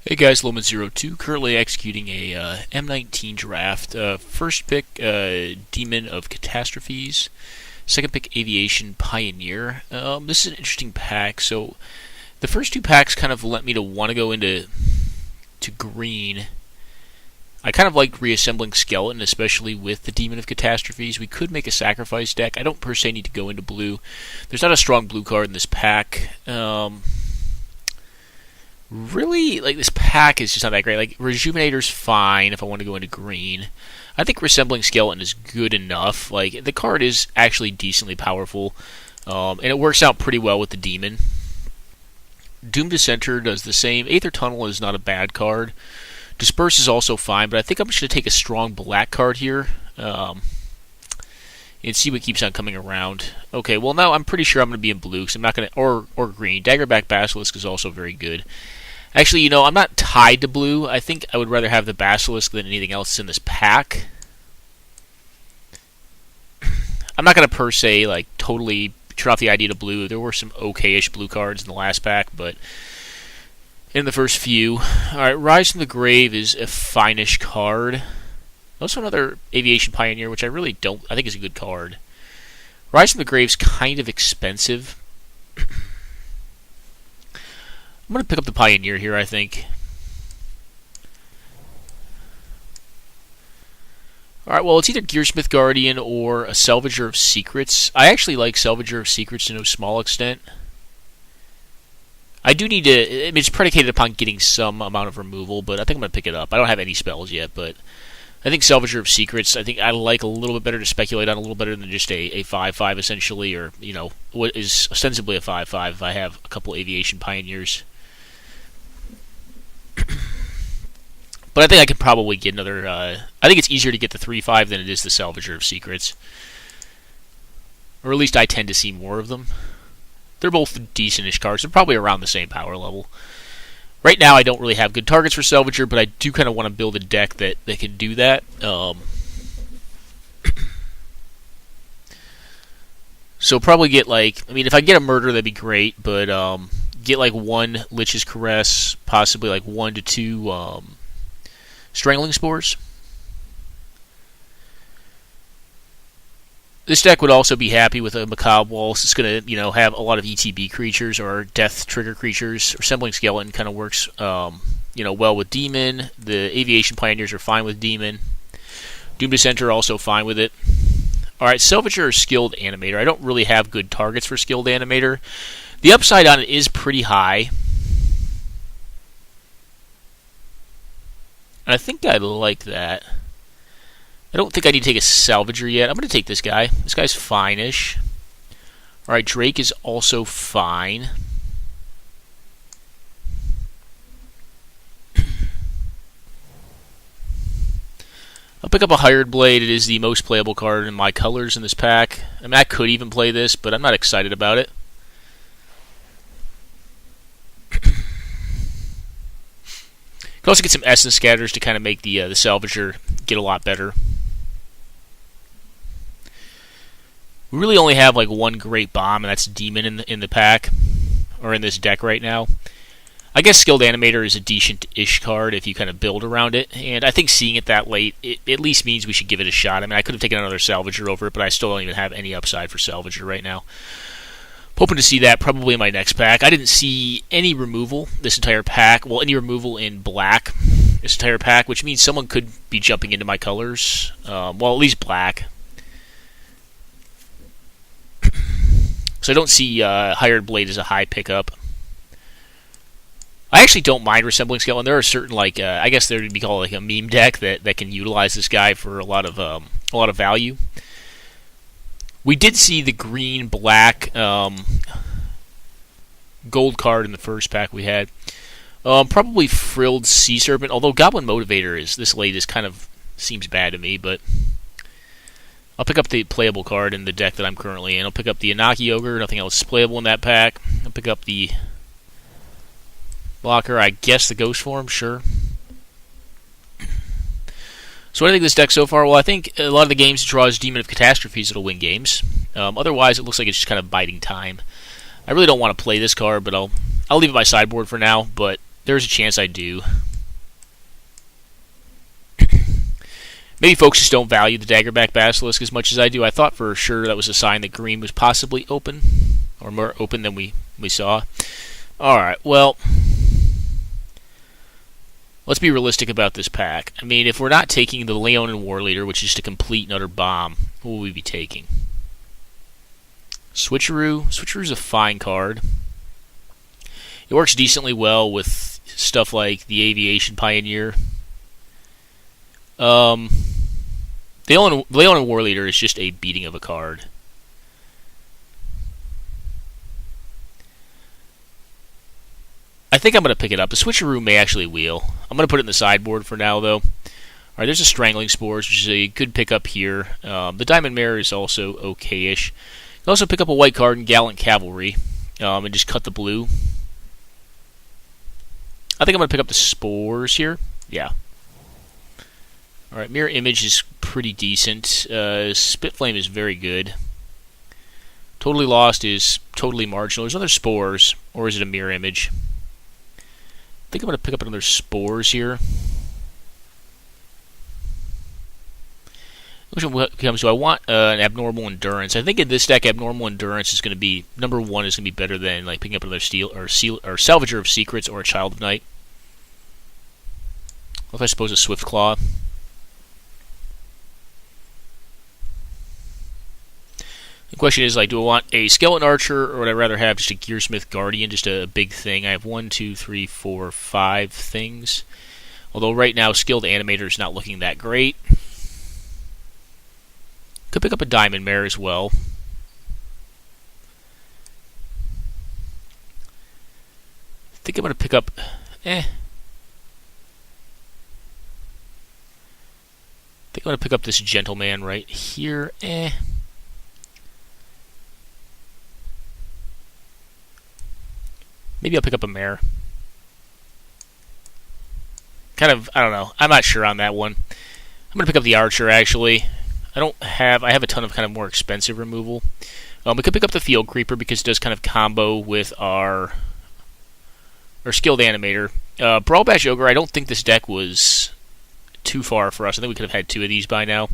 Hey guys, Loman02, currently executing a M19 Draft. First pick, Demon of Catastrophes. Second pick, Aviation Pioneer. This is an interesting pack. So the first two packs kind of led me to want to go into green. I kind of liked reassembling Skeleton, especially with the Demon of Catastrophes. We could make a sacrifice deck. I don't per se need to go into blue. There's not a strong blue card in this pack. Really, like, this pack is just not that great. Like, Rejuvenator's fine if I want to go into green. I think Resembling Skeleton is good enough. Like, the card is actually decently powerful, and it works out pretty well with the Demon. Doom Dissenter does the same. Aether Tunnel is not a bad card. Disperse is also fine, but I think I'm just going to take a strong black card here, and see what keeps on coming around. Okay, well now I'm pretty sure I'm going to be in blue, because I'm not going to, or green. Daggerback Basilisk is also very good. Actually, I'm not tied to blue. I think I would rather have the Basilisk than anything else in this pack. I'm not going to per se, like, totally turn off the idea to blue. There were some okay-ish blue cards in the last pack, but in the first few. Alright, Rise from the Grave is a fine-ish card. Also another Aviation Pioneer, which I really don't, I think is a good card. Rise from the Grave's kind of expensive. I'm going to pick up the Pioneer here, I think. Alright, well, it's either Gearsmith Guardian or a Salvager of Secrets. I actually like Salvager of Secrets to no small extent. I do need to, I mean, it's predicated upon getting some amount of removal, but I think I'm going to pick it up. I don't have any spells yet, but I think Salvager of Secrets, I think I like a little bit better to speculate on, a little better than just a 5/5 essentially, or, what is ostensibly a 5/5 if I have a couple Aviation Pioneers. But I think I could probably get another, I think it's easier to get the 3/5 than it is the Salvager of Secrets. Or at least I tend to see more of them. They're both decent-ish cards. They're probably around the same power level. Right now I don't really have good targets for Salvager, but I do kind of want to build a deck that can do that. So probably get, like, I mean, if I get a Murder, that'd be great, but get like one Lich's Caress, possibly like 1 to 2 Strangling Spores. This deck would also be happy with a Macabre Waltz. It's going to, have a lot of ETB creatures or death trigger creatures. Resembling Skeleton kind of works, well with Demon. The Aviation Pioneers are fine with Demon. Doom Dissenter also fine with it. Alright, Salvager or Skilled Animator. I don't really have good targets for Skilled Animator. The upside on it is pretty high. And I think I like that. I don't think I need to take a Salvager yet. I'm going to take this guy. This guy's fine-ish. Alright, Drake is also fine. I'll pick up a Hired Blade. It is the most playable card in my colors in this pack. I mean, I could even play this, but I'm not excited about it. You can also get some Essence Scatters to kind of make the Salvager get a lot better. We really only have like one great bomb, and that's Demon in the pack, or in this deck right now. I guess Skilled Animator is a decent-ish card if you kind of build around it, and I think seeing it that late, it at least means we should give it a shot. I mean, I could have taken another Salvager over it, but I still don't even have any upside for Salvager right now. Hoping to see that probably in my next pack. I didn't see any removal this entire pack. Well, any removal in black this entire pack, which means someone could be jumping into my colors. Well, at least black. So I don't see Hired Blade as a high pickup. I actually don't mind Resembling Skeleton. There are certain, like, I guess there would be called like a meme deck that can utilize this guy for a lot of value. We did see the green-black gold card in the first pack we had. Probably Frilled Sea Serpent, although Goblin Motivator is this late kind of seems bad to me, but I'll pick up the playable card in the deck that I'm currently in. I'll pick up the Anaki Ogre, nothing else is playable in that pack. I'll pick up the blocker, I guess the Ghost Form, sure. So what do I think of this deck so far? Well, I think a lot of the games it draws Demon of Catastrophes that'll win games. Otherwise, it looks like it's just kind of biding time. I really don't want to play this card, but I'll leave it my sideboard for now. But there's a chance I do. Maybe folks just don't value the Daggerback Basilisk as much as I do. I thought for sure that was a sign that green was possibly open, or more open than we saw. Alright, well, let's be realistic about this pack. I mean, if we're not taking the Leonin War Leader, which is just a complete and utter bomb, what will we be taking? Switcheroo. Switcheroo's a fine card. It works decently well with stuff like the Aviation Pioneer. The Leonin War Leader is just a beating of a card. I think I'm going to pick it up. The Switcheroo may actually wheel. I'm going to put it in the sideboard for now, though. Alright, there's a Strangling Spores, which is a good pickup here. The Diamond Mare is also okay-ish. You can also pick up a white card in Gallant Cavalry and just cut the blue. I think I'm going to pick up the Spores here. Yeah. Alright, Mirror Image is pretty decent. Spitflame is very good. Totally Lost is totally marginal. There's other Spores, or is it a Mirror Image? I think I'm going to pick up another Spores here. Which one becomes, do I want an Abnormal Endurance? I think in this deck, Abnormal Endurance is going to be, number one is going to be better than like picking up another Salvager of Secrets or a Child of Night. If I suppose a Swift Claw. The question is, like, do I want a Skeleton Archer, or would I rather have just a Gearsmith Guardian, just a big thing? I have 1, 2, 3, 4, 5 things. Although right now, Skilled Animator is not looking that great. Could pick up a Diamond Mare as well. I think I'm going to pick up... I think I'm going to pick up this Gentleman right here. Maybe I'll pick up a Mare. Kind of, I don't know. I'm not sure on that one. I'm going to pick up the Archer, actually. I have a ton of kind of more expensive removal. We could pick up the Field Creeper because it does kind of combo with our Skilled Animator. Brawl Bash Ogre, I don't think this deck was too far for us. I think we could have had 2 of these by now,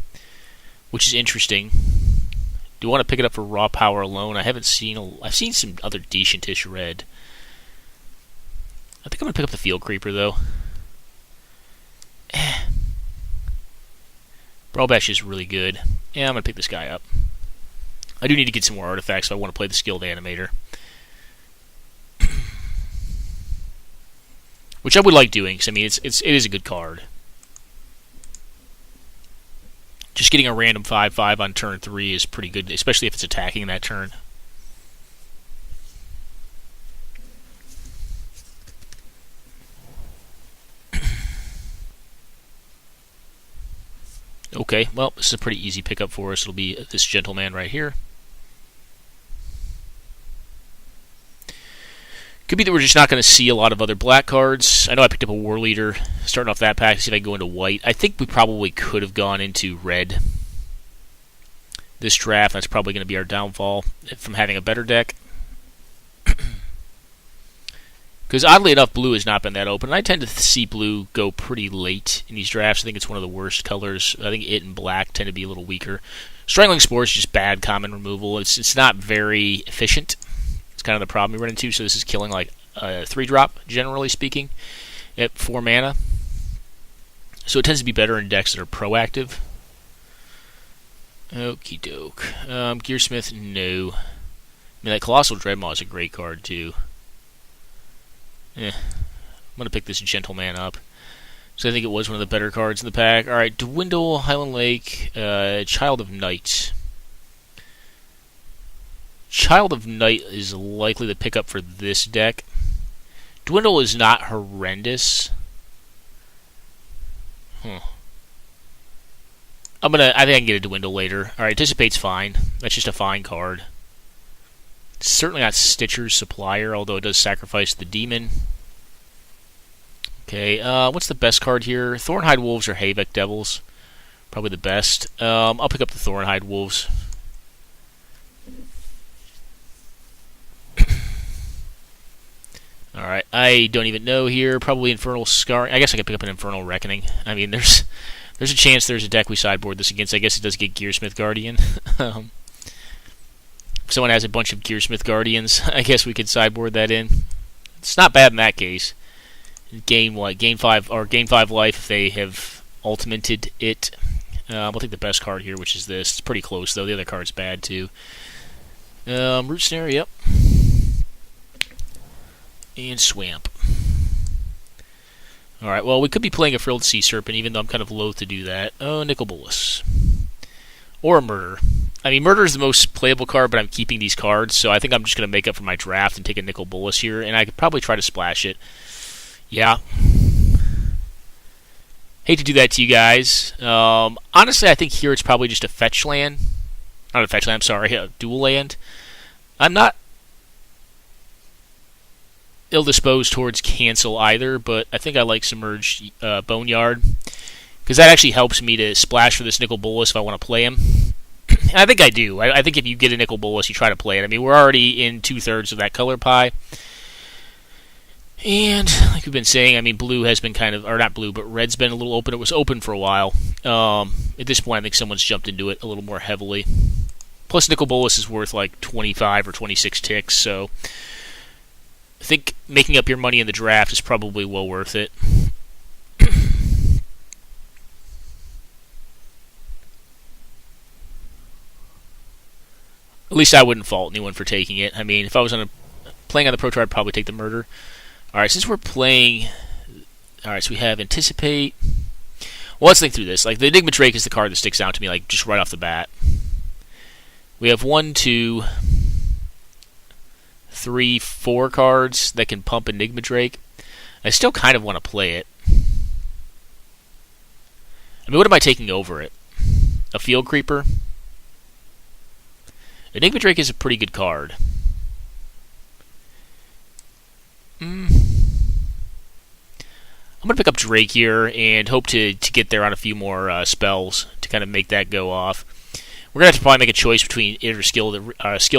which is interesting. Do you want to pick it up for raw power alone? I haven't seen... I've seen some other decentish red. I think I'm going to pick up the Field Creeper, though. Brawl Bash is really good. Yeah, I'm going to pick this guy up. I do need to get some more artifacts, so I want to play the Skilled Animator. Which I would like doing, because I mean, it is a good card. Just getting a random 5/5 on turn 3 is pretty good, especially if it's attacking that turn. Okay, well, this is a pretty easy pickup for us. It'll be this Gentleman right here. Could be that we're just not going to see a lot of other black cards. I know I picked up a War Leader, starting off that pack, see if I can go into white. I think we probably could have gone into red this draft. That's probably going to be our downfall from having a better deck. Because oddly enough, blue has not been that open. And I tend to see blue go pretty late in these drafts. I think it's one of the worst colors. I think it and black tend to be a little weaker. Strangling Spores is just bad common removal. It's not very efficient. It's kind of the problem we run into. So this is killing like a 3-drop, generally speaking, at 4 mana. So it tends to be better in decks that are proactive. Okie doke. Gearsmith, no. I mean, that Colossal Dreadmaw is a great card, too. I'm going to pick this Gentleman up. So I think it was one of the better cards in the pack. Alright, Dwindle, Highland Lake, Child of Night. Child of Night is likely the pickup for this deck. Dwindle is not horrendous. I think I can get a Dwindle later. Alright, Dissipate's fine. That's just a fine card. It's certainly not Stitcher's Supplier, although it does sacrifice the Demon. Okay, what's the best card here? Thornhide Wolves or Havok Devils? Probably the best. I'll pick up the Thornhide Wolves. Alright, I don't even know here. Probably Infernal Scar. I guess I could pick up an Infernal Reckoning. I mean, there's a chance there's a deck we sideboard this against. I guess it does get Gearsmith Guardian. If someone has a bunch of Gearsmith Guardians, I guess we could sideboard that in. It's not bad in that case. Gain what? Gain 5 life if they have ultimated it. We'll take the best card here, which is this. It's pretty close though. The other card's bad too. Root Snare, yep. And Swamp. Alright, well, we could be playing a Frilled Sea Serpent, even though I'm kind of loath to do that. Oh, Nicol Bolas. Or a Murder. I mean, Murder is the most playable card, but I'm keeping these cards, so I think I'm just going to make up for my draft and take a Nicol Bolas here, and I could probably try to splash it. Yeah. Hate to do that to you guys. Honestly, I think here it's probably just a fetch land. Not a fetch land, I'm sorry, a dual land. I'm not ill-disposed towards cancel either, but I think I like Submerged Boneyard, because that actually helps me to splash for this Nicol Bolas if I want to play him. And I think I do. I think if you get a Nicol Bolas, you try to play it. I mean, we're already in 2/3 of that color pie. And, like we've been saying, I mean, blue has been kind of, or not blue, but red's been a little open. It was open for a while. At this point, I think someone's jumped into it a little more heavily. Plus, Nicol Bolas is worth like 25 or 26 ticks, so I think making up your money in the draft is probably well worth it. At least I wouldn't fault anyone for taking it. I mean, if I was playing on the Pro Tour, I'd probably take the Murder. Alright, since we're playing... Alright, so we have Anticipate. Well, let's think through this. Like, the Enigma Drake is the card that sticks out to me, like, just right off the bat. We have 1, 2, 3, 4 cards that can pump Enigma Drake. I still kind of want to play it. I mean, what am I taking over it? A Field Creeper? Enigma Drake is a pretty good card. I'm going to pick up Drake here and hope to get there on a few more spells to kind of make that go off. We're going to have to probably make a choice between it or Skilled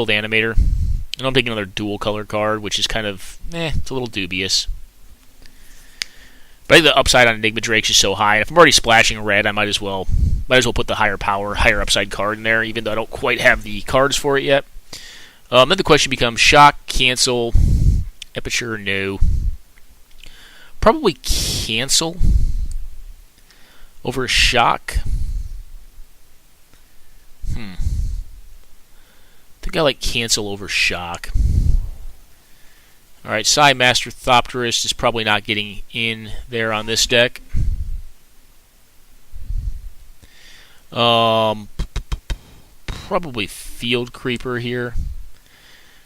Animator. And I'm taking another dual color card, which is kind of, it's a little dubious. But I think the upside on Enigma Drake is so high. And if I'm already splashing red, I might as well put the higher power, higher upside card in there, even though I don't quite have the cards for it yet. Then the question becomes Shock, Cancel, Aperture, no. Probably Cancel over Shock. I think I like Cancel over Shock. Alright, Psy Master Thopterist is probably not getting in there on this deck. Probably Field Creeper here.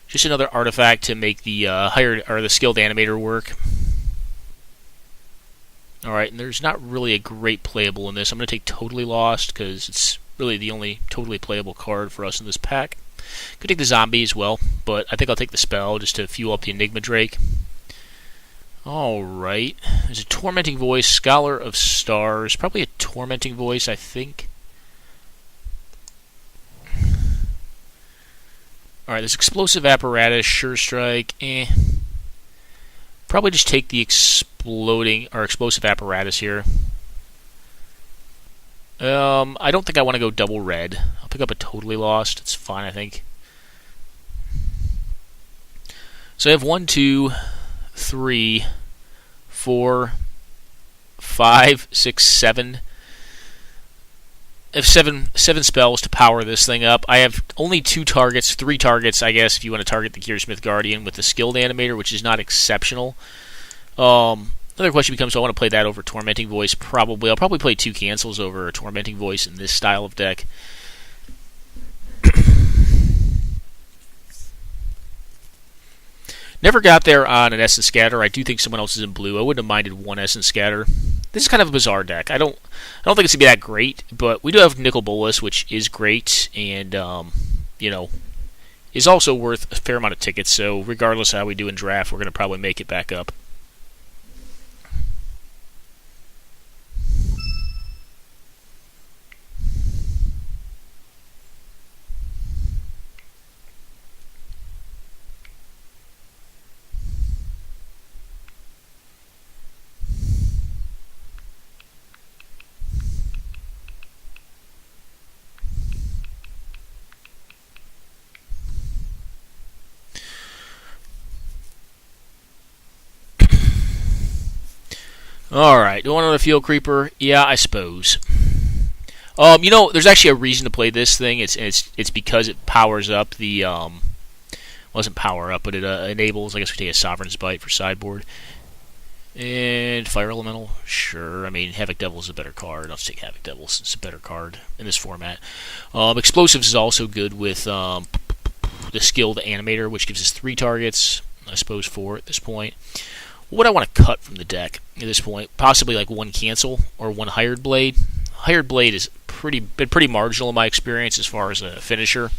Just another artifact to make the the Skilled Animator work. Alright, and there's not really a great playable in this. I'm going to take Totally Lost, because it's really the only totally playable card for us in this pack. Could take the Zombie as well, but I think I'll take the Spell just to fuel up the Enigma Drake. Alright, there's a Tormenting Voice, Scholar of Stars. Probably a Tormenting Voice, I think. Alright, there's Explosive Apparatus, Sure Strike, Probably just take the Explosive Apparatus here. I don't think I want to go double red. I'll pick up a Totally Lost. It's fine, I think. So I have 1, 2, 3, 4, 5, 6, 7. I have seven spells to power this thing up. I have only 3 targets, I guess, if you want to target the Gearsmith Guardian with the Skilled Animator, which is not exceptional. Another question becomes, do I want to play that over Tormenting Voice? Probably. I'll probably play 2 cancels over a Tormenting Voice in this style of deck. Never got there on an Essence Scatter. I do think someone else is in blue. I wouldn't have minded 1 Essence Scatter. This is kind of a bizarre deck. I don't think it's going to be that great, but we do have Nicol Bolas, which is great, and, is also worth a fair amount of tickets, so regardless of how we do in draft, we're going to probably make it back up. Alright, do I want another Field Creeper? Yeah, I suppose. There's actually a reason to play this thing. It's because it powers up the wasn't power up, but it enables. I guess we take a Sovereign's Bite for sideboard. And Fire Elemental, sure. I mean, Havoc Devil is a better card. I'll just take Havoc Devil since it's a better card in this format. Explosives is also good with the Skilled Animator, which gives us 3 targets. I suppose 4 at this point. What would I want to cut from the deck at this point? Possibly like 1 Cancel or 1 Hired Blade. Hired Blade is been pretty marginal in my experience as far as a finisher.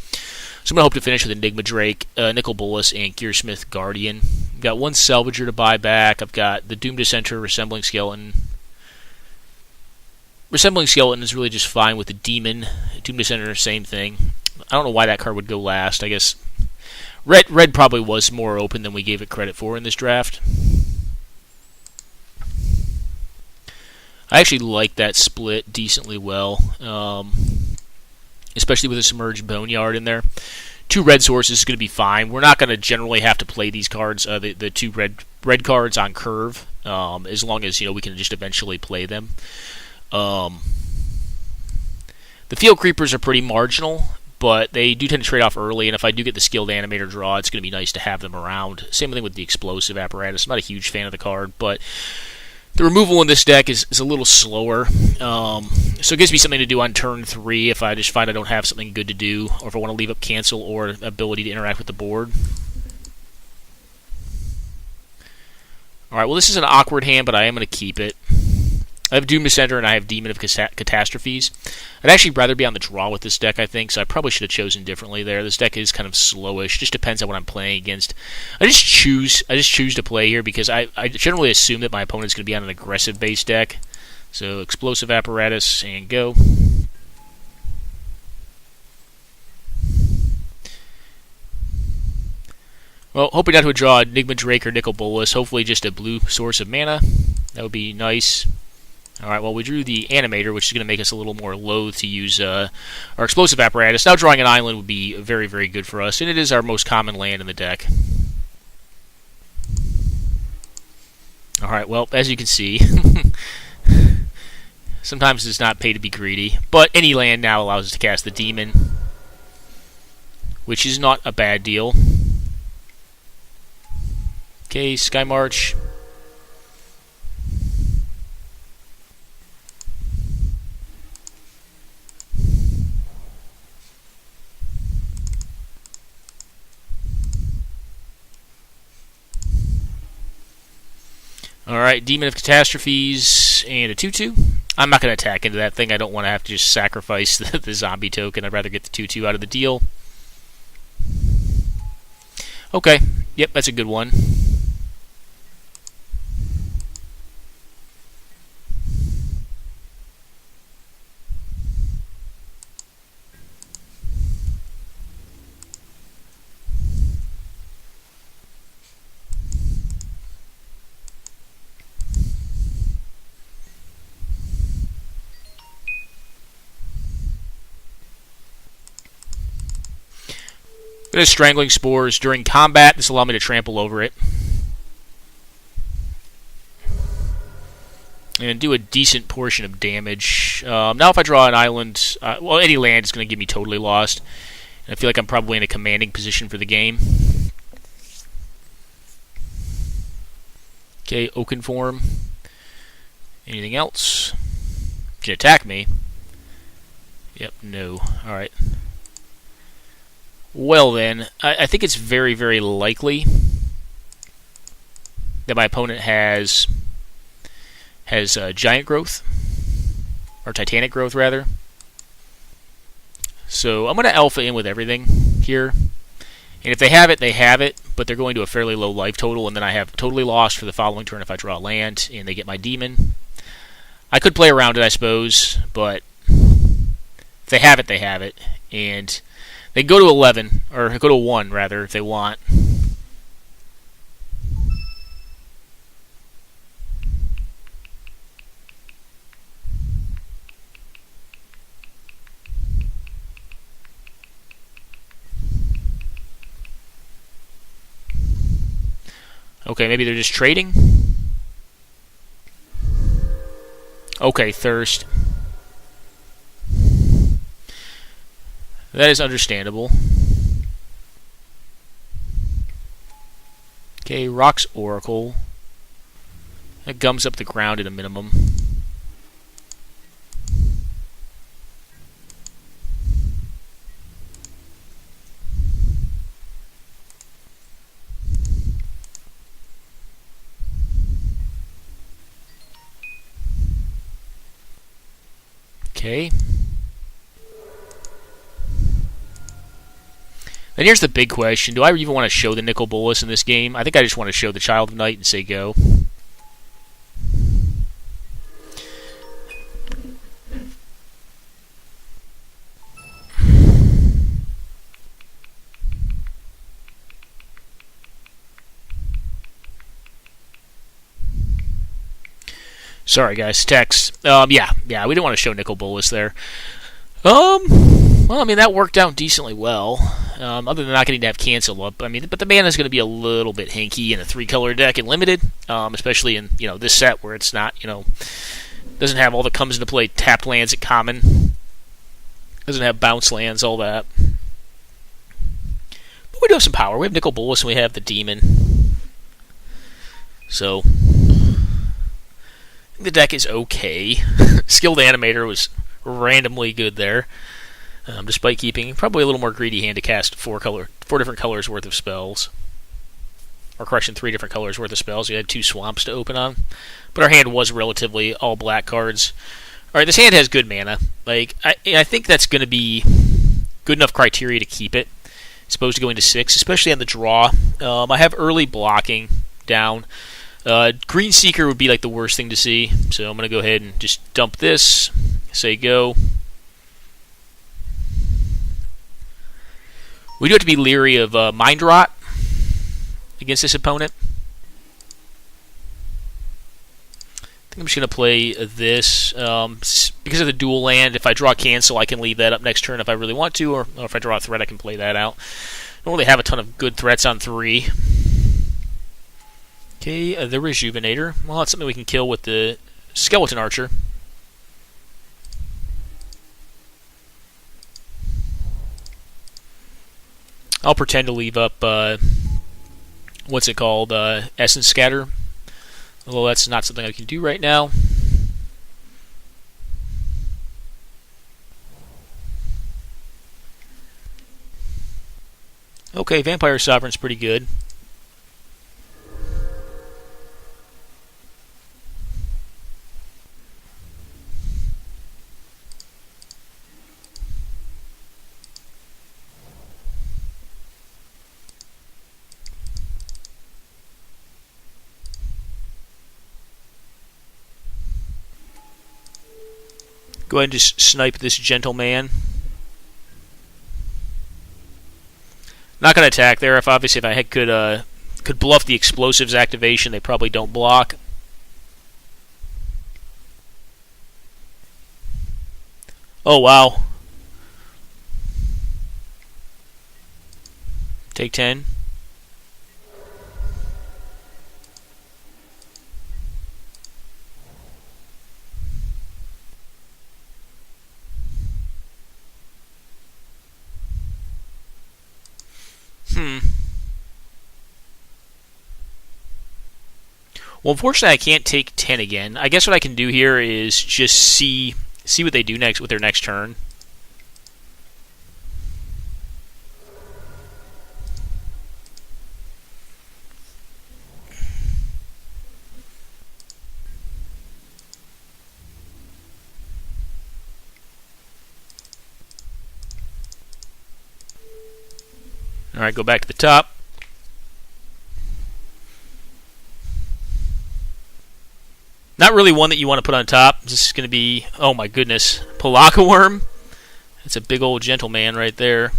So I'm going to hope to finish with Enigma Drake, Nicol Bolas, and Gearsmith Guardian. I've got 1 Salvager to buy back. I've got the Doom Dissenter, Resembling Skeleton. Resembling Skeleton is really just fine with the Demon. Doom Dissenter, same thing. I don't know why that card would go last. I guess Red probably was more open than we gave it credit for in this draft. I actually like that split decently well. Especially with a Submerged Boneyard in there. 2 red sources is going to be fine. We're not going to generally have to play these cards, the 2 red cards on curve, as long as we can just eventually play them. The Field Creepers are pretty marginal, but they do tend to trade off early, and if I do get the Skilled Animator draw, it's going to be nice to have them around. Same thing with the Explosive Apparatus. I'm not a huge fan of the card, but the removal in this deck is a little slower, so it gives me something to do on turn 3 if I just find I don't have something good to do, or if I want to leave up Cancel or ability to interact with the board. Alright, well this is an awkward hand, but I am going to keep it. I have Doom Dissenter and I have Demon of Catastrophes. I'd actually rather be on the draw with this deck, I think, so I probably should have chosen differently there. This deck is kind of slowish, just depends on what I'm playing against. I just choose to play here because I generally assume that my opponent's going to be on an aggressive base deck. So Explosive Apparatus and go. Well, hoping not to draw Enigma Drake or Nicol Bolas. Hopefully just a blue source of mana. That would be nice. Alright, well, we drew the Animator, which is going to make us a little more loath to use our Explosive Apparatus. Now drawing an island would be very, very good for us, and it is our most common land in the deck. Alright, well, as you can see, sometimes it's not pay to be greedy, but any land now allows us to cast the Demon, which is not a bad deal. Okay, Sky March. Alright, Demon of Catastrophes and a 2/2. I'm not going to attack into that thing. I don't want to have to just sacrifice the zombie token. I'd rather get the 2/2 out of the deal. Okay, yep, that's a good one. It has Strangling Spores. During combat, this will allow me to trample over it. And do a decent portion of damage. Now if I draw an island, well, any land is going to get me totally lost. And I feel like I'm probably in a commanding position for the game. Okay, Oakenform. Anything else? Can attack me. Yep, no. Alright. Well then, I think it's very, very likely that my opponent has Giant Growth, or Titanic Growth rather. So I'm going to alpha in with everything here, and if they have it, they have it, but they're going to a fairly low life total, and then I have totally lost for the following turn if I draw land, and they get my Demon. I could play around it, I suppose, but if they have it, they have it, and they can go to 11, or go to 1, rather, if they want. Okay, maybe they're just trading. Okay, Thirst. That is understandable. Okay, Rock's Oracle. That gums up the ground at a minimum. Okay. And here's the big question. Do I even want to show the Nicol Bolas in this game? I think I just want to show the Child of Night and say go. Sorry, guys. Text. Yeah, we didn't want to show Nicol Bolas there. Well, I mean, that worked out decently well. Other than not getting to have cancel up. I mean, but the mana is going to be a little bit hinky in a 3-color deck and limited, especially in this set where it's not doesn't have all that comes into play tapped lands at common, doesn't have bounce lands, all that. But we do have some power. We have Nicol Bolas and we have the Demon, so the deck is okay. Skilled Animator was randomly good there, despite keeping probably a little more greedy hand to cast 4 different colors worth of spells, or crushing 3 different colors worth of spells. We had 2 swamps to open on, but our hand was relatively all black cards. All right, this hand has good mana. Like I think that's going to be good enough criteria to keep it. It's supposed to go into 6, especially on the draw. I have early blocking down. Green Seeker would be like the worst thing to see, so I'm going to go ahead and just dump this, say go. We do have to be leery of Mind Rot against this opponent. I think I'm just going to play this. Because of the dual land, if I draw cancel, I can leave that up next turn if I really want to, or if I draw a threat, I can play that out. Don't really have a ton of good threats on 3. Okay, the Rejuvenator. Well, that's something we can kill with the Skeleton Archer. I'll pretend to leave up, what's it called, Essence Scatter. Although that's not something I can do right now. Okay, Vampire Sovereign's pretty good. Go ahead and just snipe this Gentleman. Not going to attack there. If I could bluff the Explosives activation, they probably don't block. Oh, wow. Take 10. Well, unfortunately, I can't take 10 again. I guess what I can do here is just see what they do next with their next turn. All right, go back to the top. Not really one that you want to put on top. This is going to be, oh my goodness, Palaka Worm. That's a big old Gentleman right there.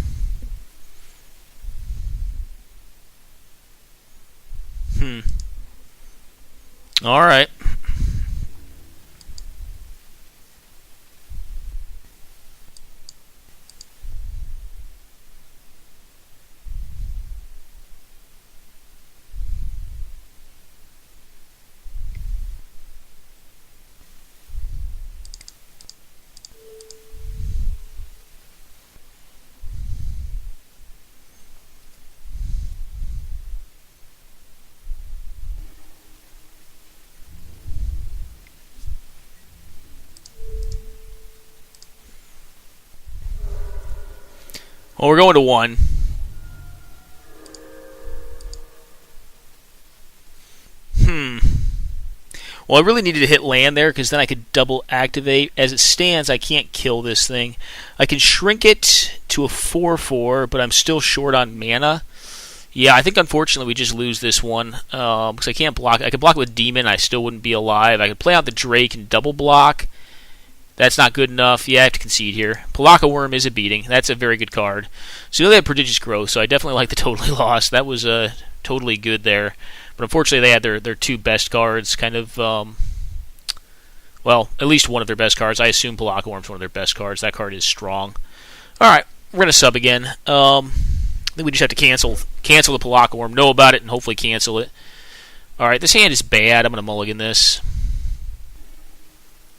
All right. Well, we're going to 1. Well, I really needed to hit land there because then I could double activate. As it stands, I can't kill this thing. I can shrink it to a 4/4, but I'm still short on mana. Yeah, I think unfortunately we just lose this one because I can't block. I could block it with Demon, I still wouldn't be alive. I could play out the Drake and double block. That's not good enough. Yeah, I have to concede here. Palaka Worm is a beating. That's a very good card. So they had Prodigious Growth, so I definitely like the totally lost. That was totally good there. But unfortunately, they had their 2 best cards kind of, well, at least one of their best cards. I assume Palaka Worm's one of their best cards. That card is strong. Alright, we're going to sub again. I think we just have to cancel the Palaka Worm, know about it, and hopefully cancel it. Alright, this hand is bad. I'm going to mulligan this.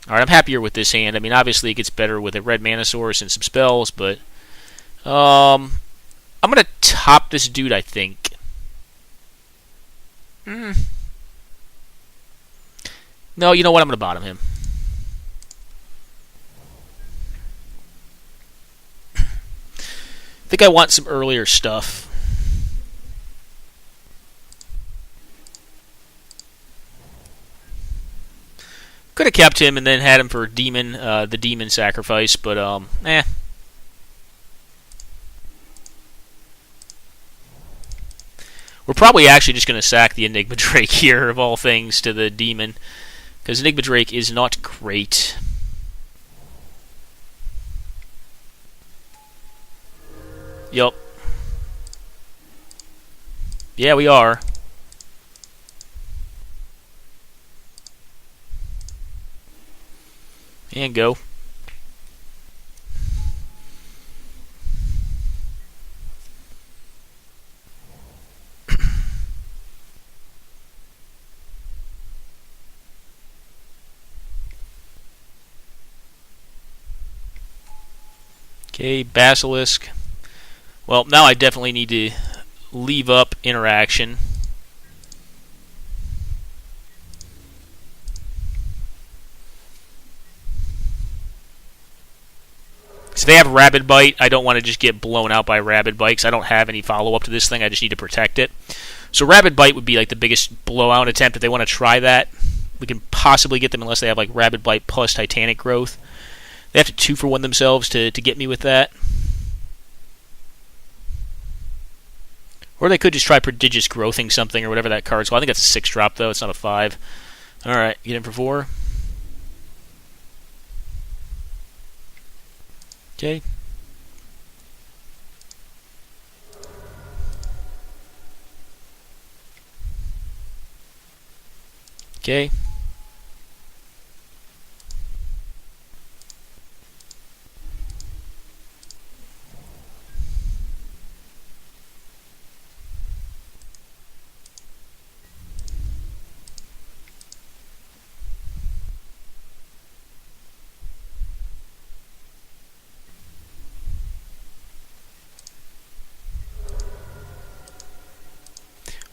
Alright, I'm happier with this hand. I mean, obviously it gets better with a red mana source and some spells, but I'm going to top this dude, I think. No, you know what? I'm going to bottom him. I think I want some earlier stuff. Could have kept him and then had him for demon, the demon sacrifice, but eh. We're probably actually just going to sack the Enigma Drake here, of all things, to the demon, because Enigma Drake is not great. Yup. Yeah, we are. And go. Okay, Basilisk. Well, now I definitely need to leave up interaction. So they have Rabid Bite. I don't want to just get blown out by Rabid Bite because I don't have any follow-up to this thing. I just need to protect it. So Rabid Bite would be like the biggest blowout attempt if they want to try that. We can possibly get them unless they have like Rabid Bite plus Titanic Growth. They have to 2-for-1 themselves to get me with that. Or they could just try Prodigious Growthing something or whatever that card's called. I think that's a 6-drop though. It's not a 5. Alright, get in for 4. Okay. Okay.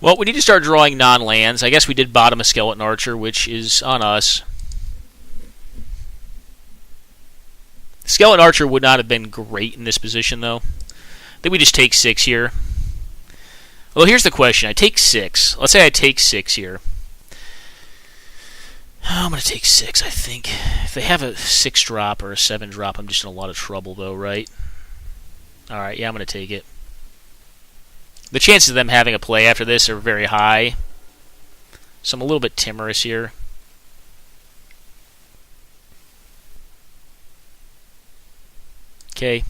Well, we need to start drawing non-lands. I guess we did bottom a Skeleton Archer, which is on us. Skeleton Archer would not have been great in this position, though. I think we just take 6 here. Well, here's the question. I take 6. Let's say I take 6 here. I'm going to take 6, I think. If they have a 6-drop or a 7-drop, I'm just in a lot of trouble, though, right? Alright, yeah, I'm going to take it. The chances of them having a play after this are very high. So I'm a little bit timorous here. Okay.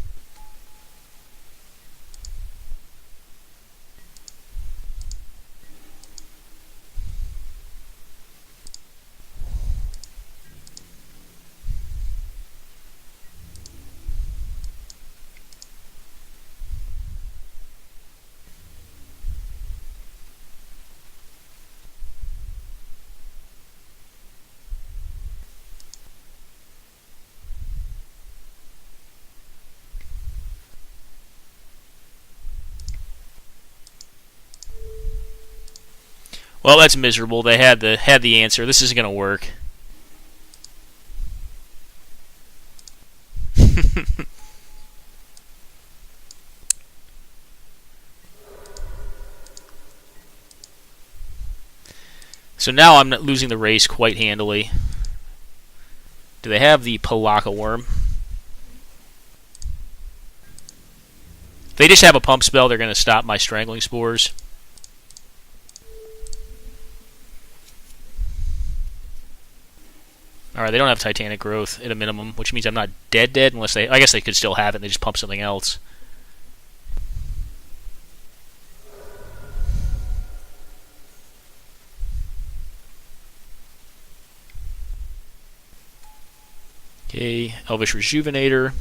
Well, that's miserable. They had the answer. This isn't going to work. So now I'm not losing the race quite handily. Do they have the Palaka Worm? If they just have a pump spell, they're going to stop my Strangling Spores. Alright, they don't have Titanic Growth at a minimum, which means I'm not dead unless they... I guess they could still have it and they just pump something else. Okay, Elvish Rejuvenator.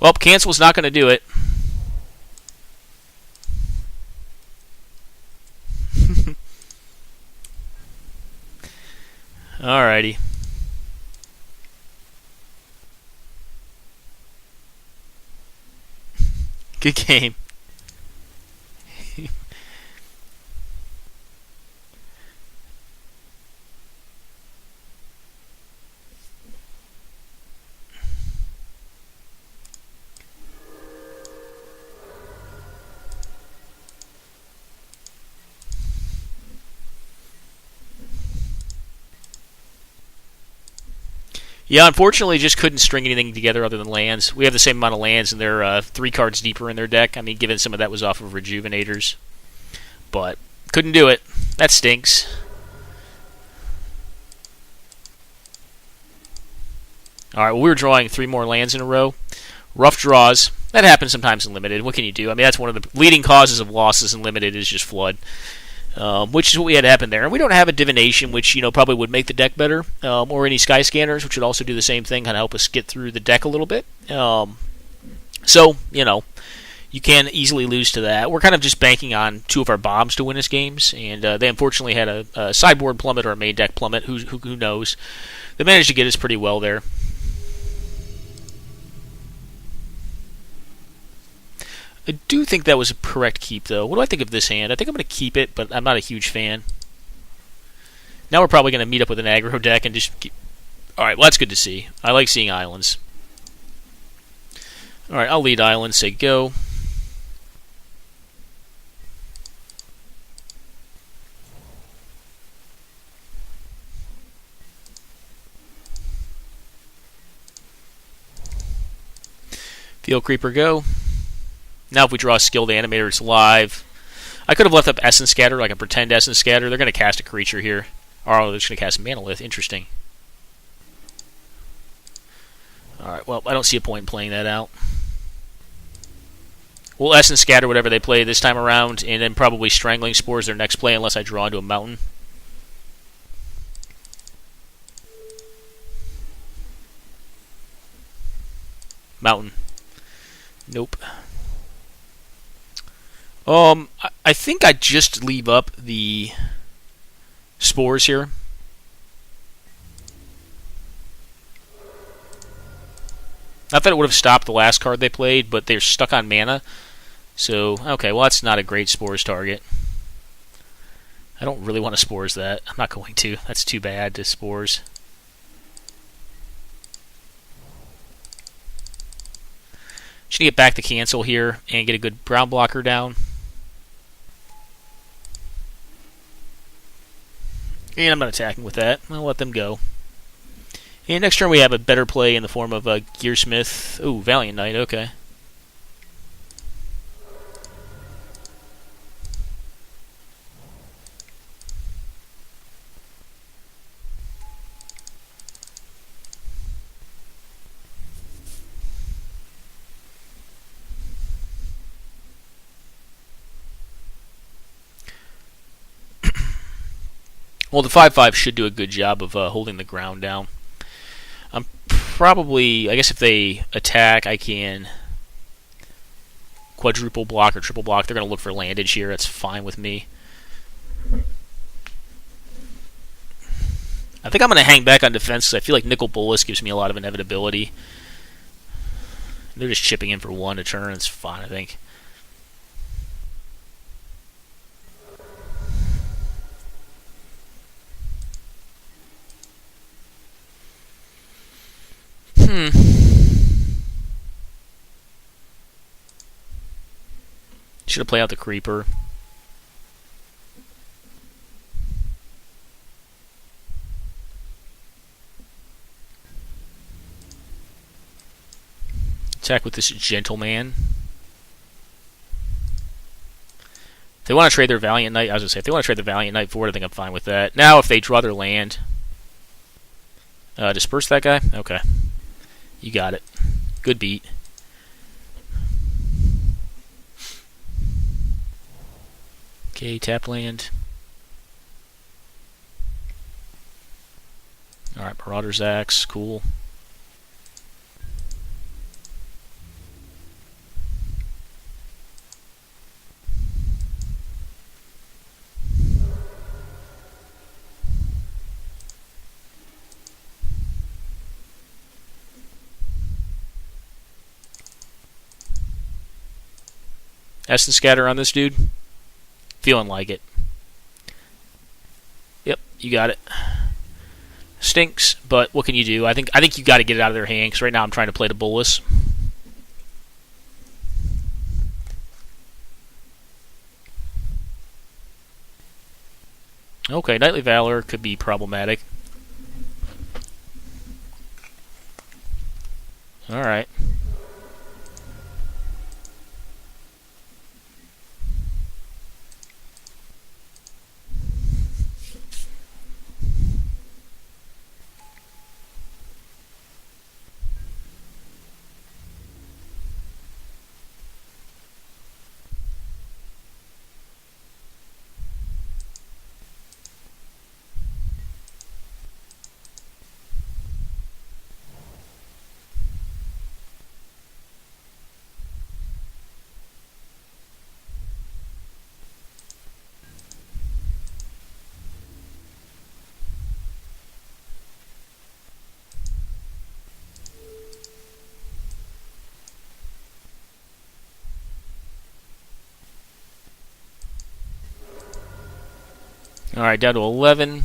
Well, Cancel's not going to do it. Alrighty. Good game. Yeah, unfortunately, just couldn't string anything together other than lands. We have the same amount of lands, and they're 3 cards deeper in their deck. I mean, given some of that was off of Rejuvenators. But couldn't do it. That stinks. Alright, well, we were drawing 3 more lands in a row. Rough draws. That happens sometimes in Limited. What can you do? I mean, that's one of the leading causes of losses in Limited is just Flood. Which is what we had happen there. And we don't have a Divination, which probably would make the deck better, or any Sky Scanners, which would also do the same thing, kind of help us get through the deck a little bit. So, you can easily lose to that. We're kind of just banking on 2 of our bombs to win us games, and they unfortunately had a sideboard plummet or a main deck plummet. Who knows? They managed to get us pretty well there. I do think that was a correct keep, though. What do I think of this hand? I think I'm going to keep it, but I'm not a huge fan. Now we're probably going to meet up with an aggro deck and just keep... Alright, well, that's good to see. I like seeing islands. Alright, I'll lead islands, say go. Field Creeper, go. Now if we draw a Skilled Animator, it's live. I could have left up Essence Scatter, like a pretend Essence Scatter. They're going to cast a creature here. Oh, they're just going to cast Manalith. Interesting. Alright, well, I don't see a point in playing that out. We'll Essence Scatter whatever they play this time around, and then probably Strangling Spores their next play unless I draw into a mountain. Mountain. Nope. I think I just leave up the Spores here. Not that it would have stopped the last card they played, but they're stuck on mana. So, okay, well, that's not a great Spores target. I don't really want to Spores that. I'm not going to. That's too bad to Spores. Just need to get back to cancel here and get a good brown blocker down. And I'm not attacking with that. I'll let them go. And next turn we have a better play in the form of a Gearsmith. Ooh, Valiant Knight, okay. Well, the 5/5 should do a good job of holding the ground down. I'm probably... I guess if they attack, I can quadruple block or triple block. They're going to look for landage here. That's fine with me. I think I'm going to hang back on defense because I feel like Nicol Bolas gives me a lot of inevitability. They're just chipping in for 1 a turn. It's fine, I think. Should have played out the creeper. Attack with this gentleman. If they want to trade their Valiant Knight, I was going to say, if they want to trade the Valiant Knight forward, I think I'm fine with that. Now, if they draw their land, disperse that guy? Okay. You got it. Good beat. Okay, tap land. Alright, Marauder's Axe, cool. Essence Scatter on this dude. Feeling like it. Yep, you got it. Stinks, but what can you do? I think you got to get it out of their hand, because right now I'm trying to play the Bolus. Okay, Knightly Valor could be problematic. Alright. Alright, down to 11.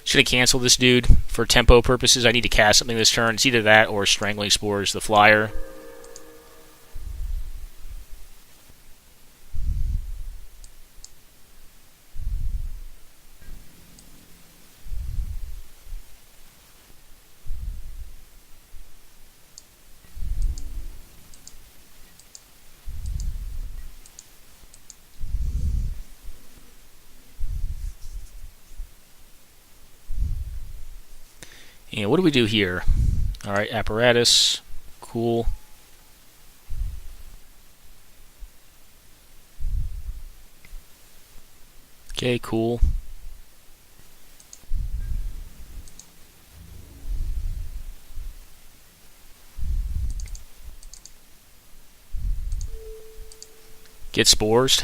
Should have canceled this dude for tempo purposes. I need to cast something this turn. It's either that or Strangling Spores, the flyer. And what do we do here? Alright, Apparatus. Cool. Okay, cool. Get Spores.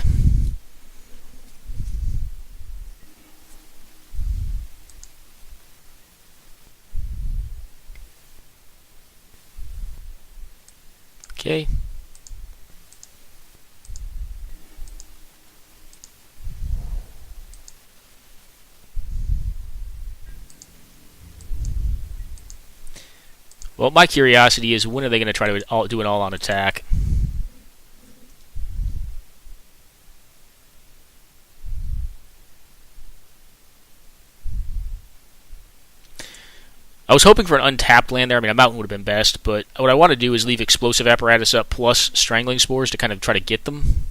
Okay. Well, my curiosity is, when are they going to try to do an all-on attack? I was hoping for an untapped land there. I mean, a mountain would have been best, but what I want to do is leave Explosive Apparatus up plus Strangling Spores to kind of try to get them.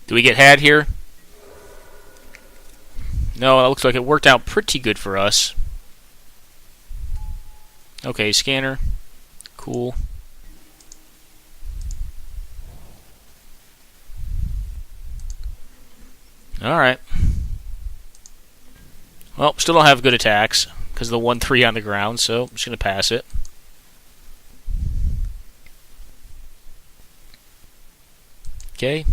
Do we get had here? No, it looks like it worked out pretty good for us. Okay, scanner. Cool. Alright. Well, still don't have good attacks because of the 1-3 on the ground, so I'm just going to pass it. Okay.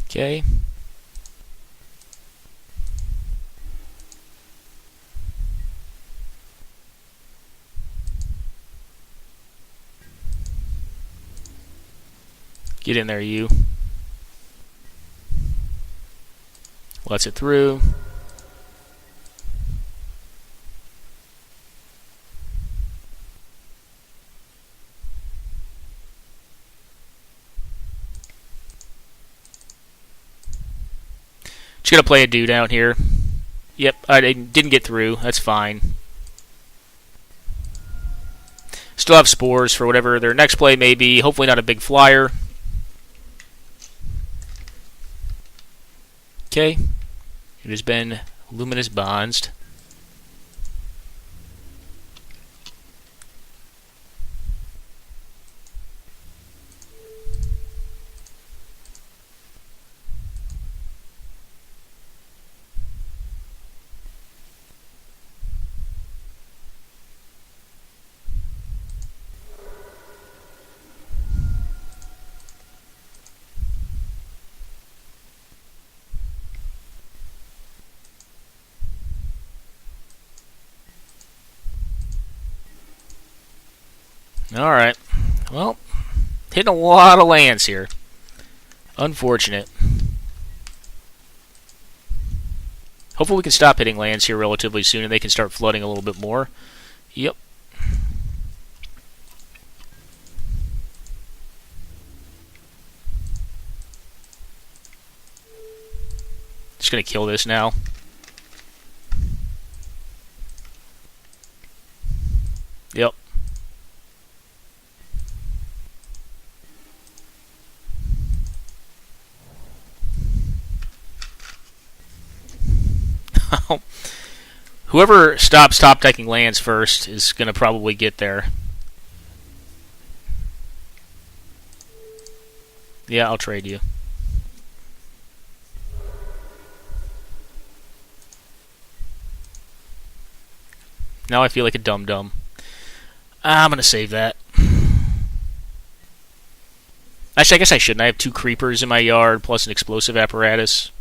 Okay. Get in there, you. Lets it through. Just gonna play a dude out here. Yep, I didn't get through. That's fine. Still have spores for whatever their next play may be. Hopefully not a big flyer. Okay. It has been luminous bonds. Alright. Well, hitting a lot of lands here. Unfortunate. Hopefully we can stop hitting lands here relatively soon and they can start flooding a little bit more. Yep. Just gonna kill this now. Yep. Whoever stops top decking lands first is going to probably get there. Yeah, I'll trade you. Now I feel like a dum-dum. I'm going to save that. Actually, I guess I shouldn't. I have 2 creepers in my yard plus an explosive apparatus.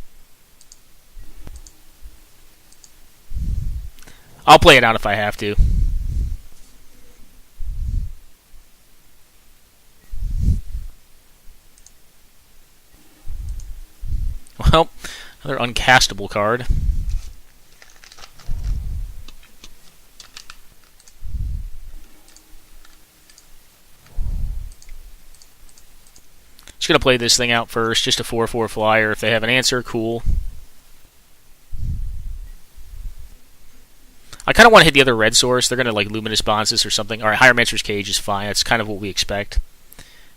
I'll play it out if I have to. Well, another uncastable card. Just going to play this thing out first. Just a 4/4 flyer. If they have an answer, cool. I kind of want to hit the other red source. They're going to like Luminous Bonds this or something. Alright, Hieromancer's Cage is fine. That's kind of what we expect.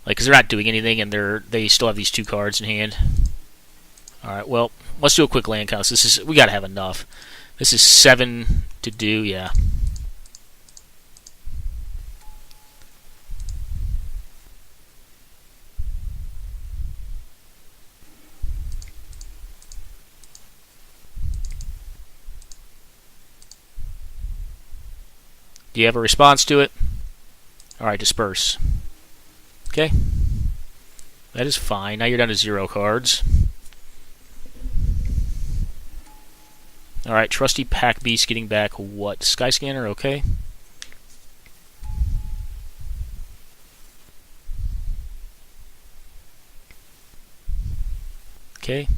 Like, because they're not doing anything and they still have these 2 cards in hand. Alright, well, let's do a quick land count. We got to have enough. This is 7 to do, yeah. Do you have a response to it? Alright, disperse. Okay. That is fine. Now you're down to 0 cards. Alright, Trusty Pack Beast getting back what? Skyscanner, okay. Okay.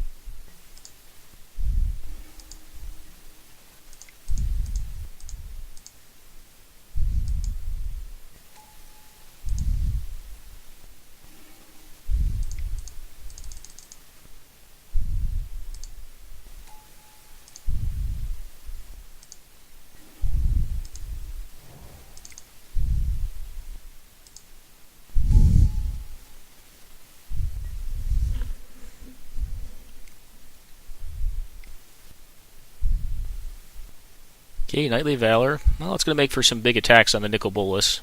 Okay, Knightly Valor. Well, it's going to make for some big attacks on the Nicol Bolas.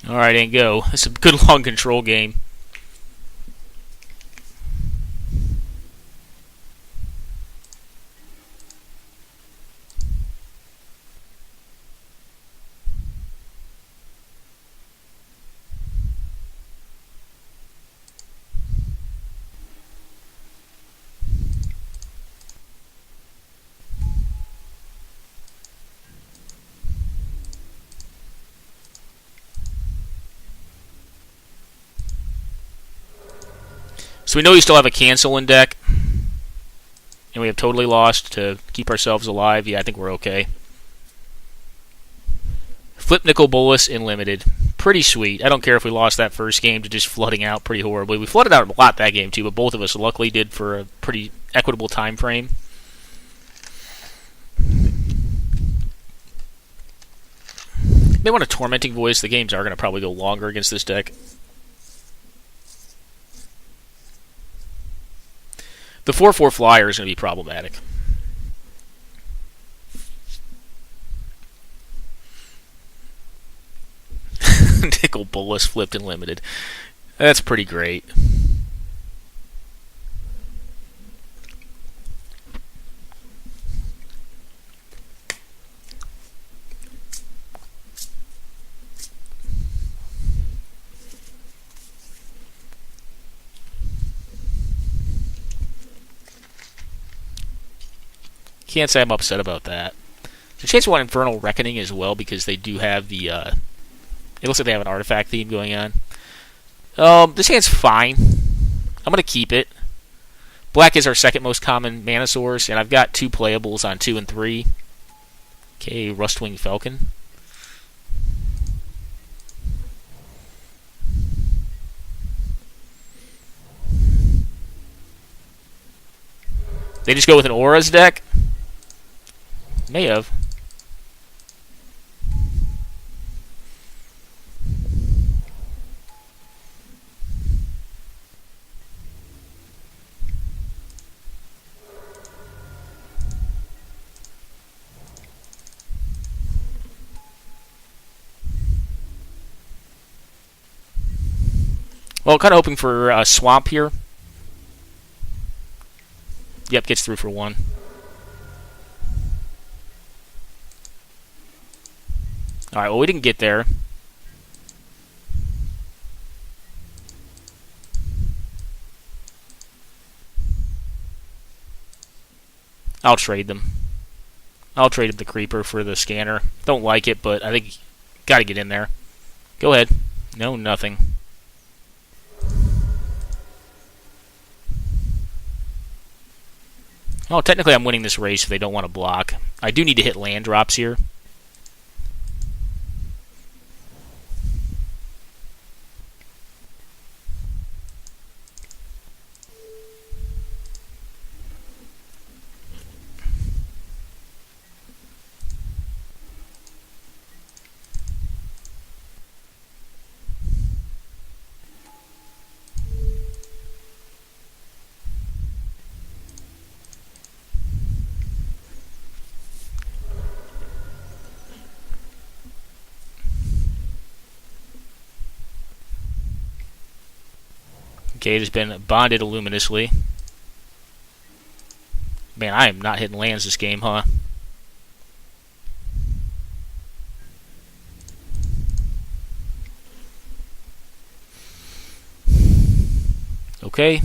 Alright, and go. It's a good long control game. So we know we still have a cancel in deck. And we have totally lost to keep ourselves alive. Yeah, I think we're okay. Flip Nicol Bolas in limited. Pretty sweet. I don't care if we lost that first game to just flooding out pretty horribly. We flooded out a lot that game too, but both of us luckily did for a pretty equitable time frame. They want a Tormenting Voice. The games are going to probably go longer against this deck. The 4/4 flyer is going to be problematic. Nicol Bolas flipped and limited. That's pretty great. Can't say I'm upset about that. There's a chance we want Infernal Reckoning as well because they do have the. It looks like they have an artifact theme going on. This hand's fine. I'm going to keep it. Black is our second most common mana source, and I've got 2 playables on 2 and 3. Okay, Rustwing Falcon. They just go with an Auras deck? May have. Well, kind of hoping for a swamp here. Yep, gets through for 1. Alright, well, we didn't get there. I'll trade them. I'll trade him the Creeper for the Scanner. Don't like it, but I think gotta get in there. Go ahead. No, nothing. Well, technically I'm winning this race if they don't want to block. I do need to hit land drops here. Okay, it has been bonded luminously. Man, I am not hitting lands this game, huh? Okay.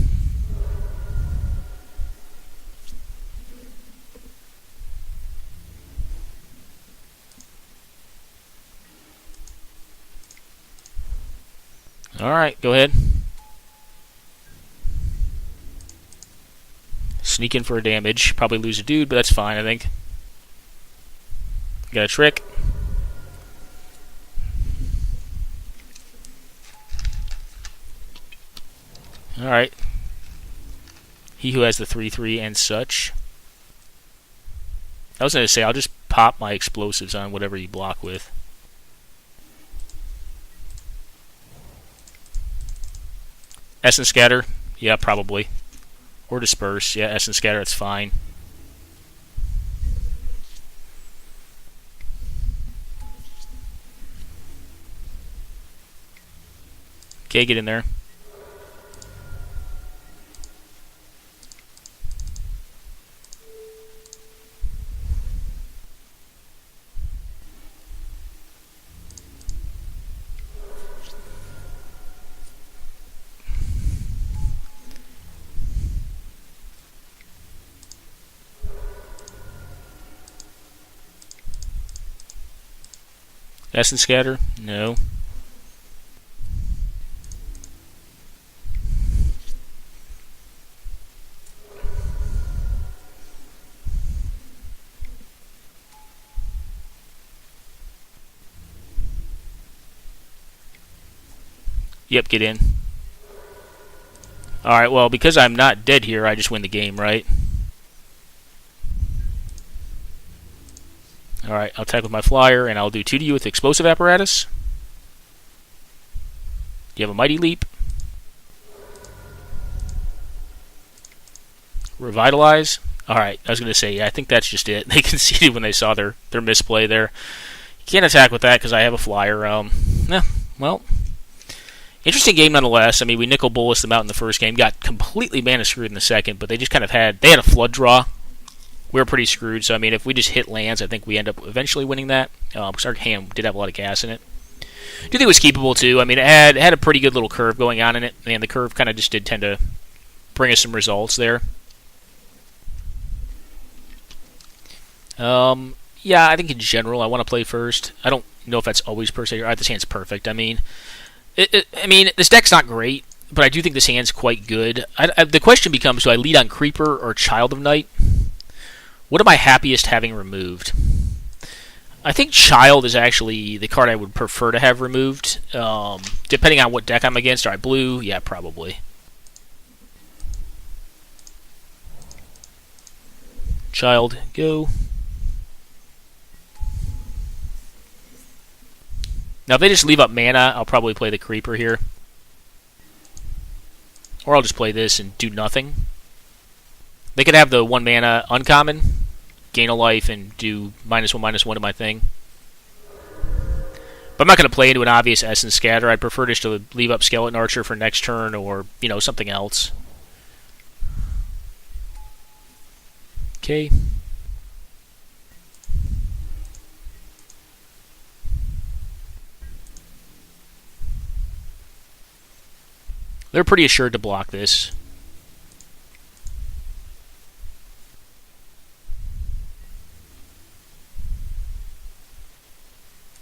Alright, go ahead. Sneak in for a damage. Probably lose a dude, but that's fine, I think. Got a trick. Alright. He who has the 3/3 and such. I was going to say, I'll just pop my explosives on whatever you block with. Essence Scatter? Yeah, probably. Or Disperse. Yeah, Essence Scatter, that's fine. Okay, get in there. Essence Scatter? No. Yep, get in. Alright, well, because I'm not dead here, I just win the game, right? Alright, I'll attack with my flyer, and I'll do 2 to you with Explosive Apparatus. Do you have a Mighty Leap? Revitalize? Alright, I was going to say, yeah, I think that's just it. They conceded when they saw their misplay there. You can't attack with that because I have a flyer. Yeah, well, interesting game nonetheless. I mean, we nickel bolused them out in the first game, got completely mana screwed in the second, but they just kind of had a flood draw. We were pretty screwed, so I mean, if we just hit lands, I think we end up eventually winning that, because our hand did have a lot of gas in it. I do think it was keepable, too. I mean, it had a pretty good little curve going on in it, and the curve kind of just did tend to bring us some results there. Yeah, I think in general, I want to play first. I don't know if that's always per se. This hand's perfect. I mean, this deck's not great, but I do think this hand's quite good. The question becomes, do I lead on Creeper or Child of Night? What am I happiest having removed? I think Child is actually the card I would prefer to have removed. Depending on what deck I'm against. Alright, blue? Yeah, probably. Child, go. Now, if they just leave up mana, I'll probably play the Creeper here. Or I'll just play this and do nothing. They could have the 1 mana uncommon, gain a life, and do -1/-1 to my thing. But I'm not going to play into an obvious Essence Scatter. I'd prefer just to leave up Skeleton Archer for next turn or, something else. Okay. They're pretty assured to block this.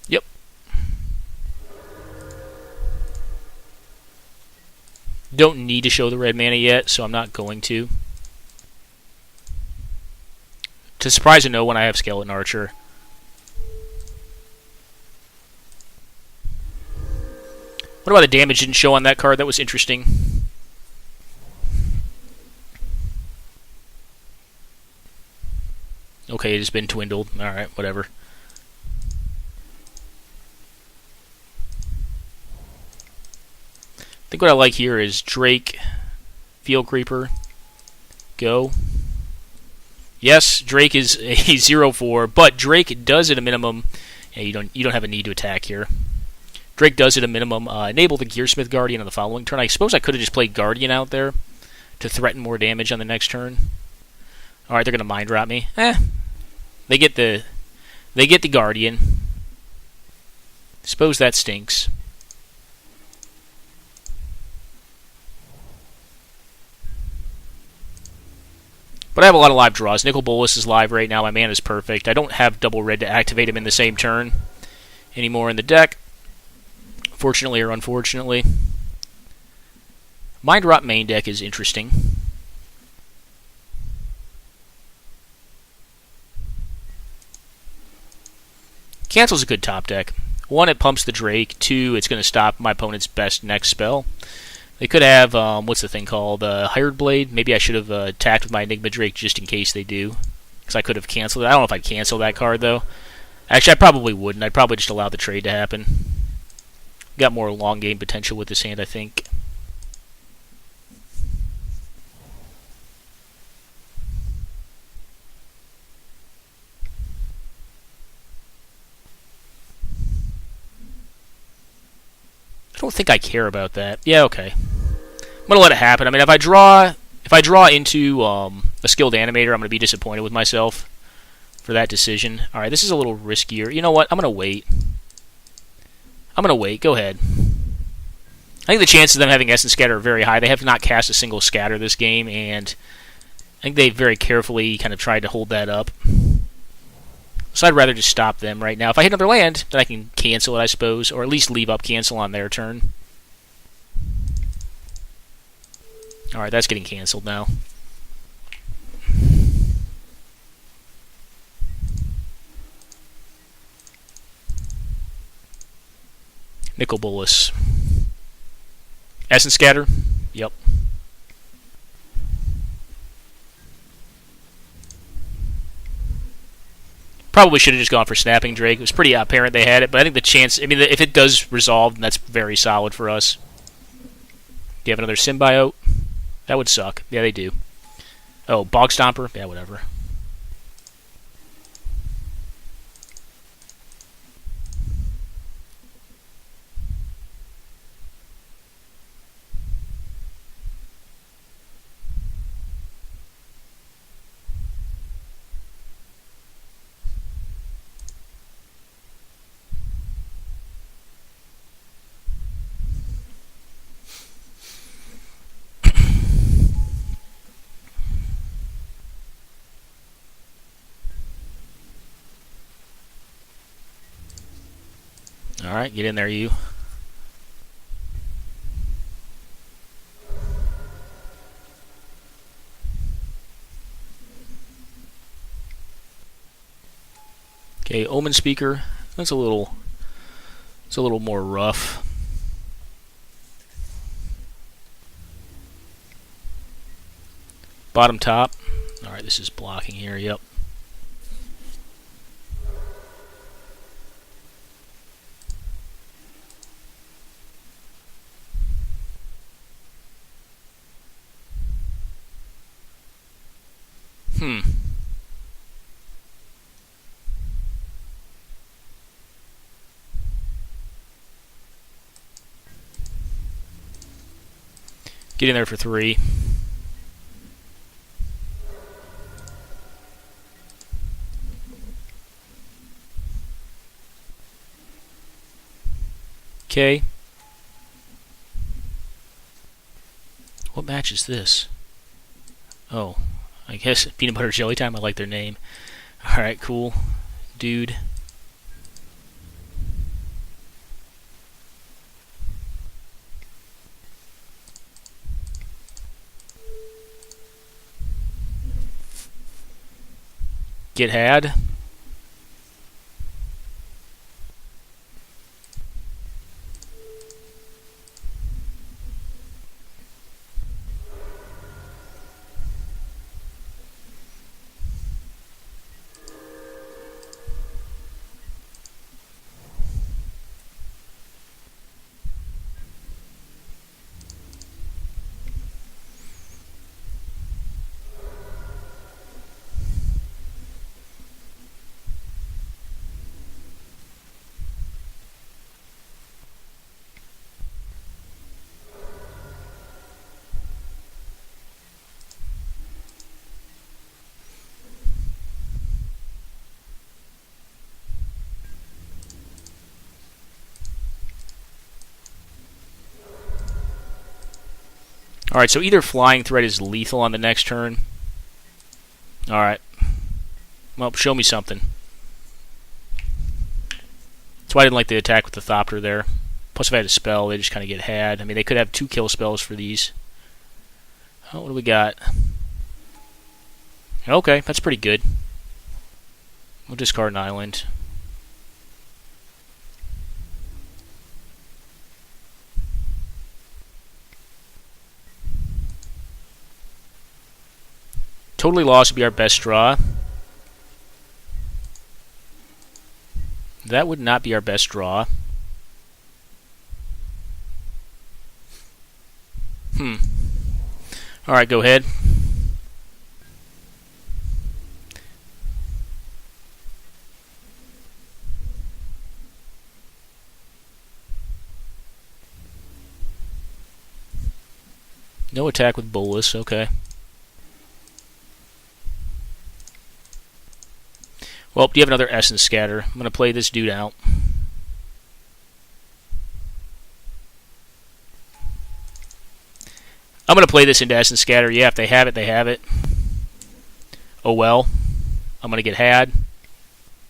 Yep. Don't need to show the red mana yet, so I'm not going to. To surprise or no when I have Skeleton Archer. What about the damage didn't show on that card? That was interesting. Okay, it has been dwindled. Alright, whatever. I think what I like here is Drake, Field Creeper, go. Yes, Drake is a 0/4, but Drake does at a minimum. Yeah, you don't have a need to attack here. Drake does at a minimum enable the Gearsmith Guardian on the following turn. I suppose I could have just played Guardian out there to threaten more damage on the next turn. Alright, they're going to mind drop me. They get the Guardian. Suppose that stinks. But I have a lot of live draws. Nicol Bolas is live right now. My mana is perfect. I don't have double red to activate him in the same turn anymore in the deck. Fortunately or unfortunately. Mind Drop main deck is interesting. Cancel's a good top deck. 1, it pumps the Drake. 2, it's going to stop my opponent's best next spell. They could have, what's the thing called? Hired Blade. Maybe I should have attacked with my Enigma Drake just in case they do. Because I could have canceled it. I don't know if I'd cancel that card, though. Actually, I probably wouldn't. I'd probably just allow the trade to happen. Got more long game potential with this hand, I think. I don't think I care about that. Yeah, okay. I'm gonna let it happen. I mean, if I draw into a skilled animator, I'm gonna be disappointed with myself for that decision. All right, this is a little riskier. You know what? I'm gonna wait. Go ahead. I think the chances of them having Essence Scatter are very high. They have not cast a single scatter this game, and I think they very carefully kind of tried to hold that up. So I'd rather just stop them right now. If I hit another land, then I can cancel it, I suppose, or at least leave up cancel on their turn. Alright, that's getting canceled now. Nicol Bolas. Essence Scatter? Yep. Probably should have just gone for Snapping Drake. It was pretty apparent they had it, but I think the chance... I mean, if it does resolve, then that's very solid for us. Do you have another Symbiote? That would suck. Yeah, they do. Oh, Bog Stomper? Yeah, whatever. Alright, get in there, you. Okay, Omen Speaker. That's a little more rough. Bottom top. Alright, this is blocking here, yep. Get in there for 3. Okay. What match is this? Oh, I guess Peanut Butter Jelly Time. I like their name. Alright, cool. Dude. Get had. Alright, so either Flying Threat is lethal on the next turn. Alright. Well, show me something. That's why I didn't like the attack with the Thopter there. Plus, if I had a spell, they just kind of get had. I mean, they could have 2 kill spells for these. Oh, what do we got? Okay, that's pretty good. We'll discard an island. Totally Lost would be our best draw. That would not be our best draw. Alright, go ahead. No attack with Bolus, okay. Well, do you have another Essence Scatter? I'm going to play this dude out. I'm going to play this into Essence Scatter. Yeah, if they have it, they have it. Oh well. I'm going to get had.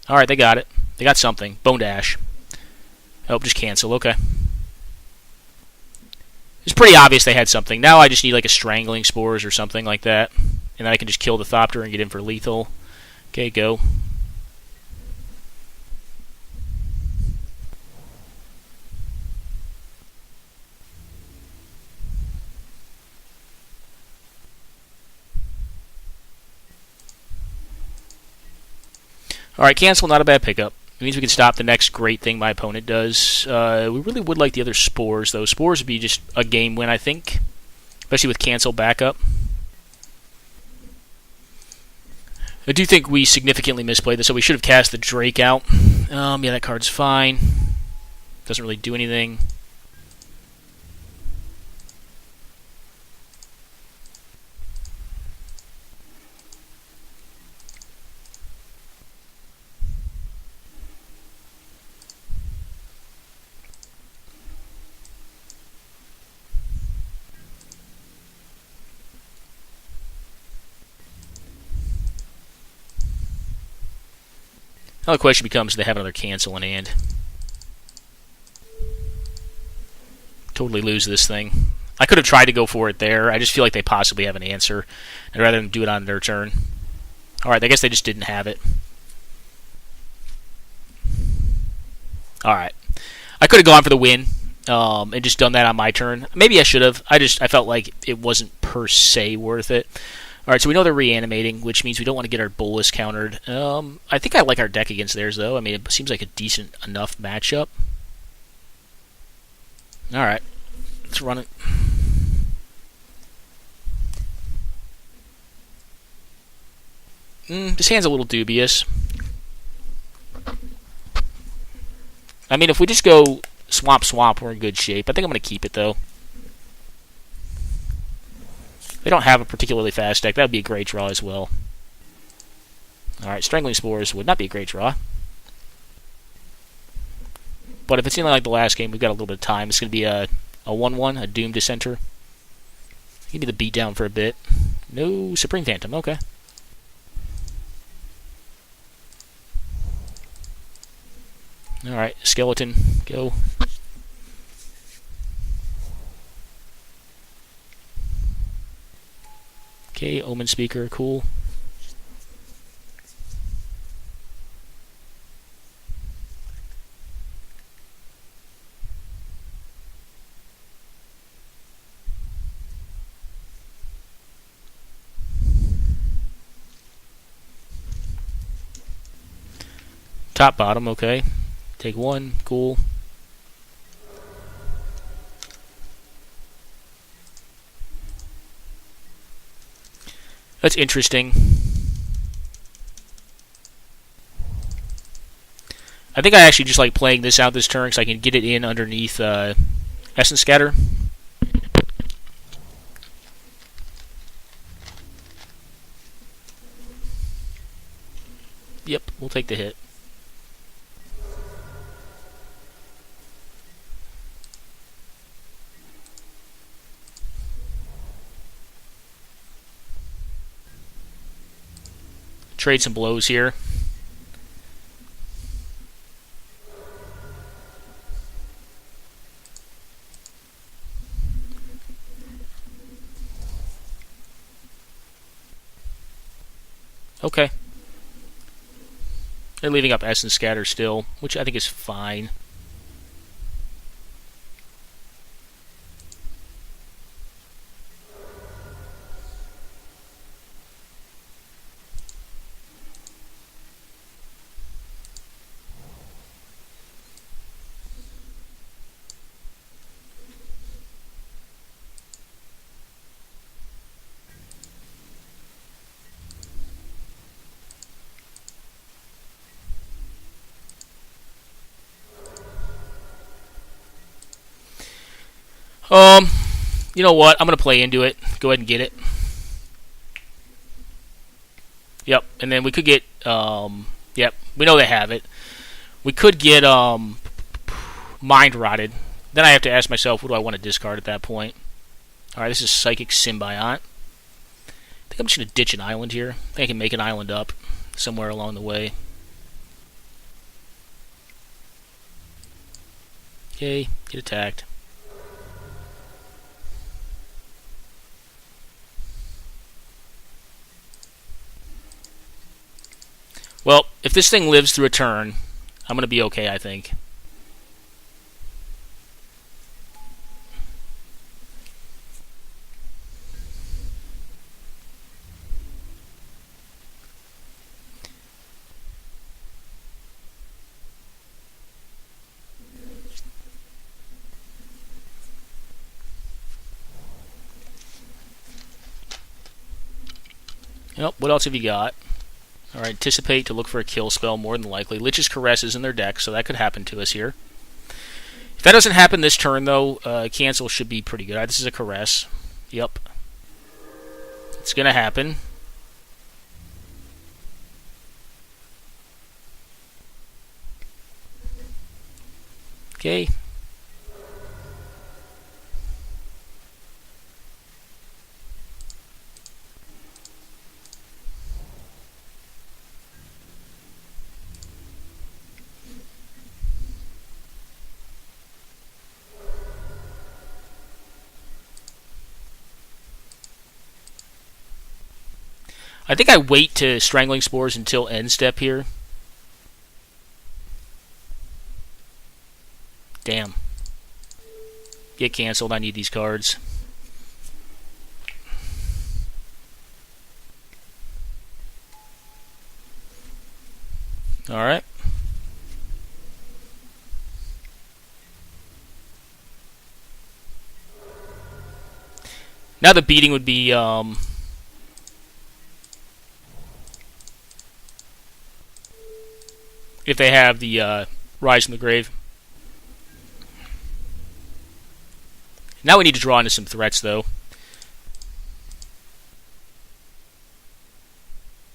Alright, they got it. They got something. Bone Dash. Oh, just cancel. Okay. It's pretty obvious they had something. Now I just need like a Strangling Spores or something like that. And then I can just kill the Thopter and get in for lethal. Okay, go. Alright, cancel, not a bad pickup. It means we can stop the next great thing my opponent does. We really would like the other Spores, though. Spores would be just a game win, I think. Especially with cancel backup. I do think we significantly misplayed this, so we should have cast the Drake out. Yeah, that card's fine. Doesn't really do anything. Now the question becomes, do they have another cancel in hand? Totally lose this thing. I could have tried to go for it there. I just feel like they possibly have an answer. I'd rather than do it on their turn. Alright, I guess they just didn't have it. Alright. I could have gone for the win and just done that on my turn. Maybe I should have. I felt like it wasn't per se worth it. Alright, so we know they're reanimating, which means we don't want to get our Bolus countered. I think I like our deck against theirs, though. I mean, it seems like a decent enough matchup. Alright, let's run it. This hand's a little dubious. I mean, if we just go swamp, we're in good shape. I think I'm going to keep it, though. They don't have a particularly fast deck. That would be a great draw as well. Alright, Strangling Spores would not be a great draw. But if it's anything like the last game, we've got a little bit of time. It's going to be a 1-1, a Doom Dissenter. Give me the beatdown for a bit. No Supreme Phantom, okay. Alright, Skeleton, go. Okay, Omen Speaker, cool. Top, bottom, okay. Take one, cool. That's interesting. I think I actually just like playing this out this turn so I can get it in underneath Essence Scatter. Yep, we'll take the hit. trade some blows here. Okay. They're leaving up Essence Scatter still, which I think is fine. You know what? I'm going to play into it. Go ahead and get it. Yep, and then we could get, yep, we know they have it. We could get, Mind Rotted. Then I have to ask myself, what do I want to discard at that point? Alright, this is Psychic Symbiont. I think I'm just going to ditch an island here. I think I can make an island up somewhere along the way. Okay, get attacked. Well, if this thing lives through a turn, I'm going to be okay, I think. Yep, what else have you got? Alright, anticipate to look for a kill spell, more than likely. Lich's Caress is in their deck, so that could happen to us here. If that doesn't happen this turn, though, cancel should be pretty good. Alright, this is a Caress. Yep. It's going to happen. Okay. I think I wait to Strangling Spores until end step here. Damn. Get canceled. I need these cards. Alright. Now the beating would be, if they have the Rise from the Grave. Now we need to draw into some threats, though.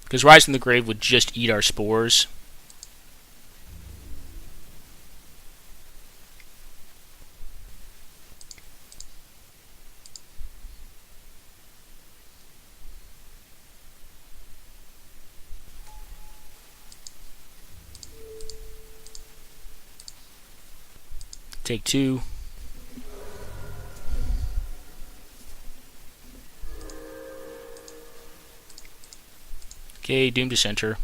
Because Rise from the Grave would just eat our spores. Take two. Okay, Doom to center.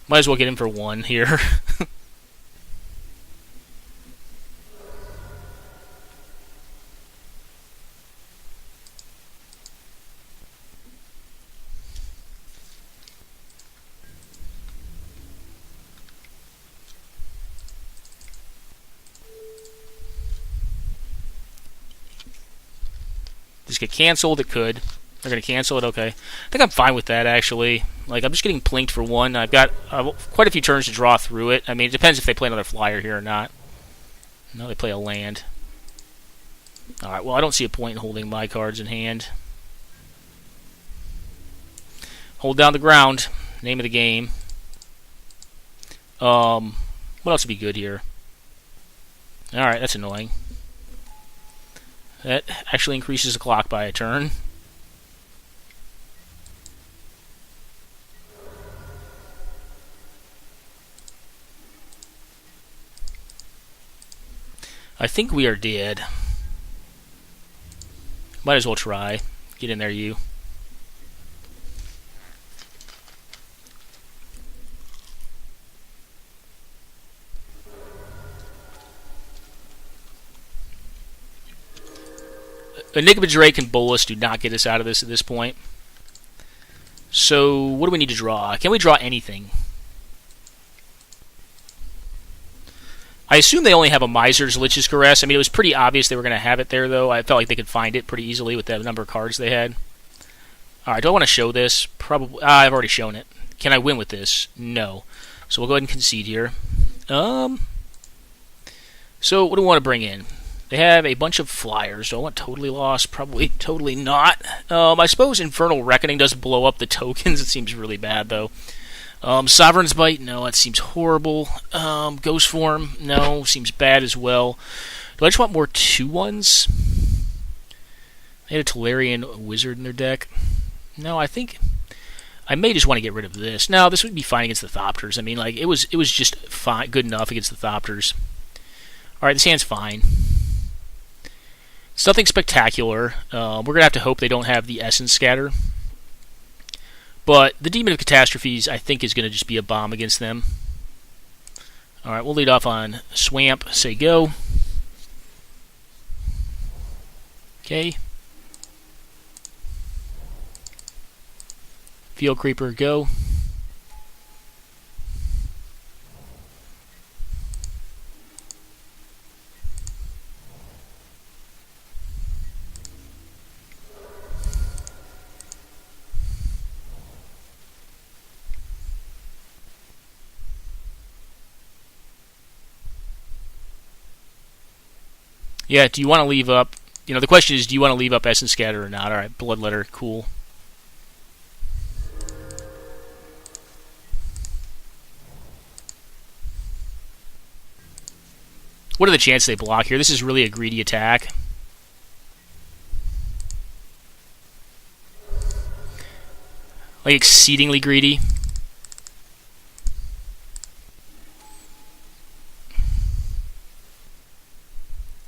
Might as well get him for one here. Just get canceled. It could. They're going to cancel it. Okay. I think I'm fine with that, actually. Like, I'm just getting plinked for one. I've got quite a few turns to draw through it. I mean, it depends if they play another flyer here or not. No, they play a land. Alright, well, I don't see a point in holding my cards in hand. Hold down the ground. Name of the game. What else would be good here? Alright, that's annoying. That actually increases the clock by a turn. I think we are dead. Might as well try. Get in there, you. Enigma Drake and Bolus do not get us out of this at this point. So, what do we need to draw? Can we draw anything? I assume they only have a Miser's Lich's Caress. I mean, it was pretty obvious they were going to have it there, though. I felt like they could find it pretty easily with the number of cards they had. Alright, do I want to show this? Probably. I've already shown it. Can I win with this? No. So we'll go ahead and concede here. So, what do we want to bring in? They have a bunch of flyers. Do I want Totally Lost? Probably totally not. I suppose Infernal Reckoning does blow up the tokens. It seems really bad, though. Sovereign's Bite? No, that seems horrible. Ghost Form? No, seems bad as well. Do I just want more 2/1s? They had a Tolarian Wizard in their deck. No, I think I may just want to get rid of this. No, this would be fine against the Thopters. I mean, like, it was just fine, good enough against the Thopters. Alright, this hand's fine. It's nothing spectacular. We're going to have to hope they don't have the Essence Scatter. But the Demon of Catastrophes, I think, is going to just be a bomb against them. Alright, we'll lead off on Swamp. Say go. Okay. Field Creeper, go. Yeah, do you want to leave up... You know, the question is, do you want to leave up Essence Scatter or not? Alright, Bloodletter, cool. What are the chances they block here? This is really a greedy attack. Like, exceedingly greedy.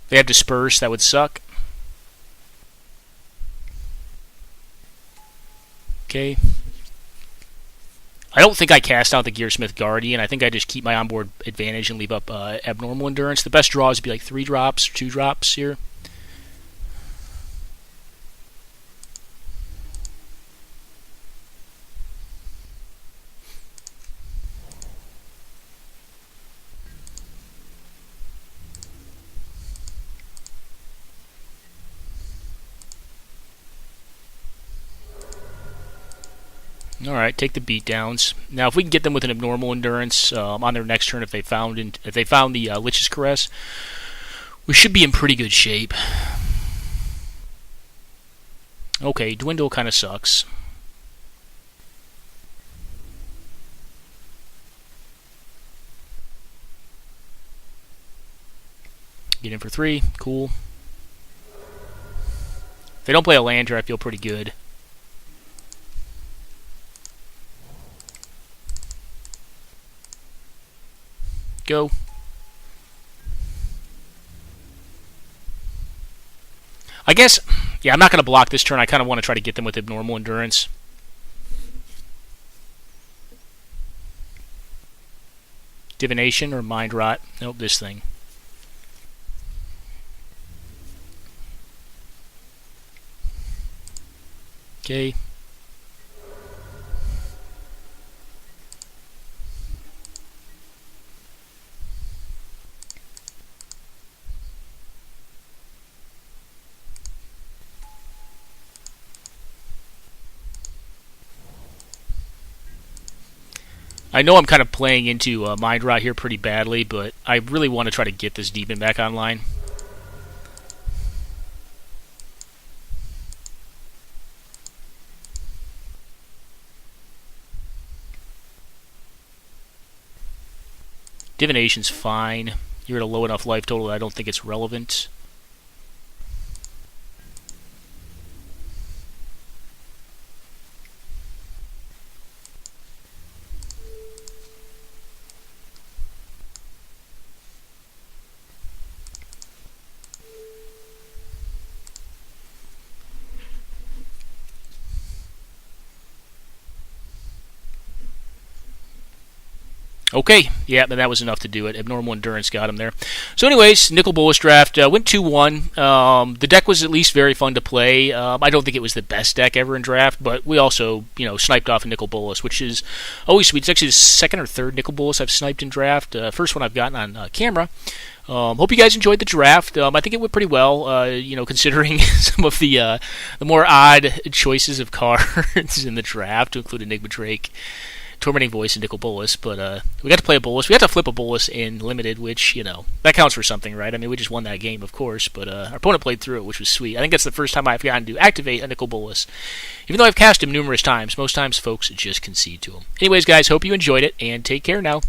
They have Disperse, that would suck. Okay. I don't think I cast out the Gearsmith Guardian. I think I just keep my onboard advantage and leave up Abnormal Endurance. The best draws would be like 3 drops or 2 drops here. Alright, take the beatdowns. Now, if we can get them with an Abnormal Endurance on their next turn, if they found the Lich's Caress, we should be in pretty good shape. Okay, Dwindle kind of sucks. Get in for 3, cool. If they don't play a Lander, I feel pretty good. Go. I guess, yeah, I'm not going to block this turn. I kind of want to try to get them with Abnormal Endurance. Divination or Mind Rot? Nope, this thing. Okay. I know I'm kind of playing into Mind Rot here pretty badly, but I really want to try to get this Demon back online. Divination's fine. You're at a low enough life total that I don't think it's relevant. Okay, yeah, and that was enough to do it. Abnormal Endurance got him there. So anyways, Nicol Bolas draft went 2-1. The deck was at least very fun to play. I don't think it was the best deck ever in draft, but we also, sniped off a Nicol Bolas, which is always sweet. It's actually the second or third Nicol Bolas I've sniped in draft. First one I've gotten on camera. Hope you guys enjoyed the draft. I think it went pretty well, considering some of the more odd choices of cards in the draft, to include Enigma Drake, Tormenting Voice, and Nicol Bolas. But we got to play a Bolas. We got to flip a Bolas in Limited, which, that counts for something, right? I mean, we just won that game, of course, but our opponent played through it, which was sweet. I think that's the first time I've gotten to activate a Nicol Bolas. Even though I've cast him numerous times, most times folks just concede to him. Anyways, guys, hope you enjoyed it, and take care now.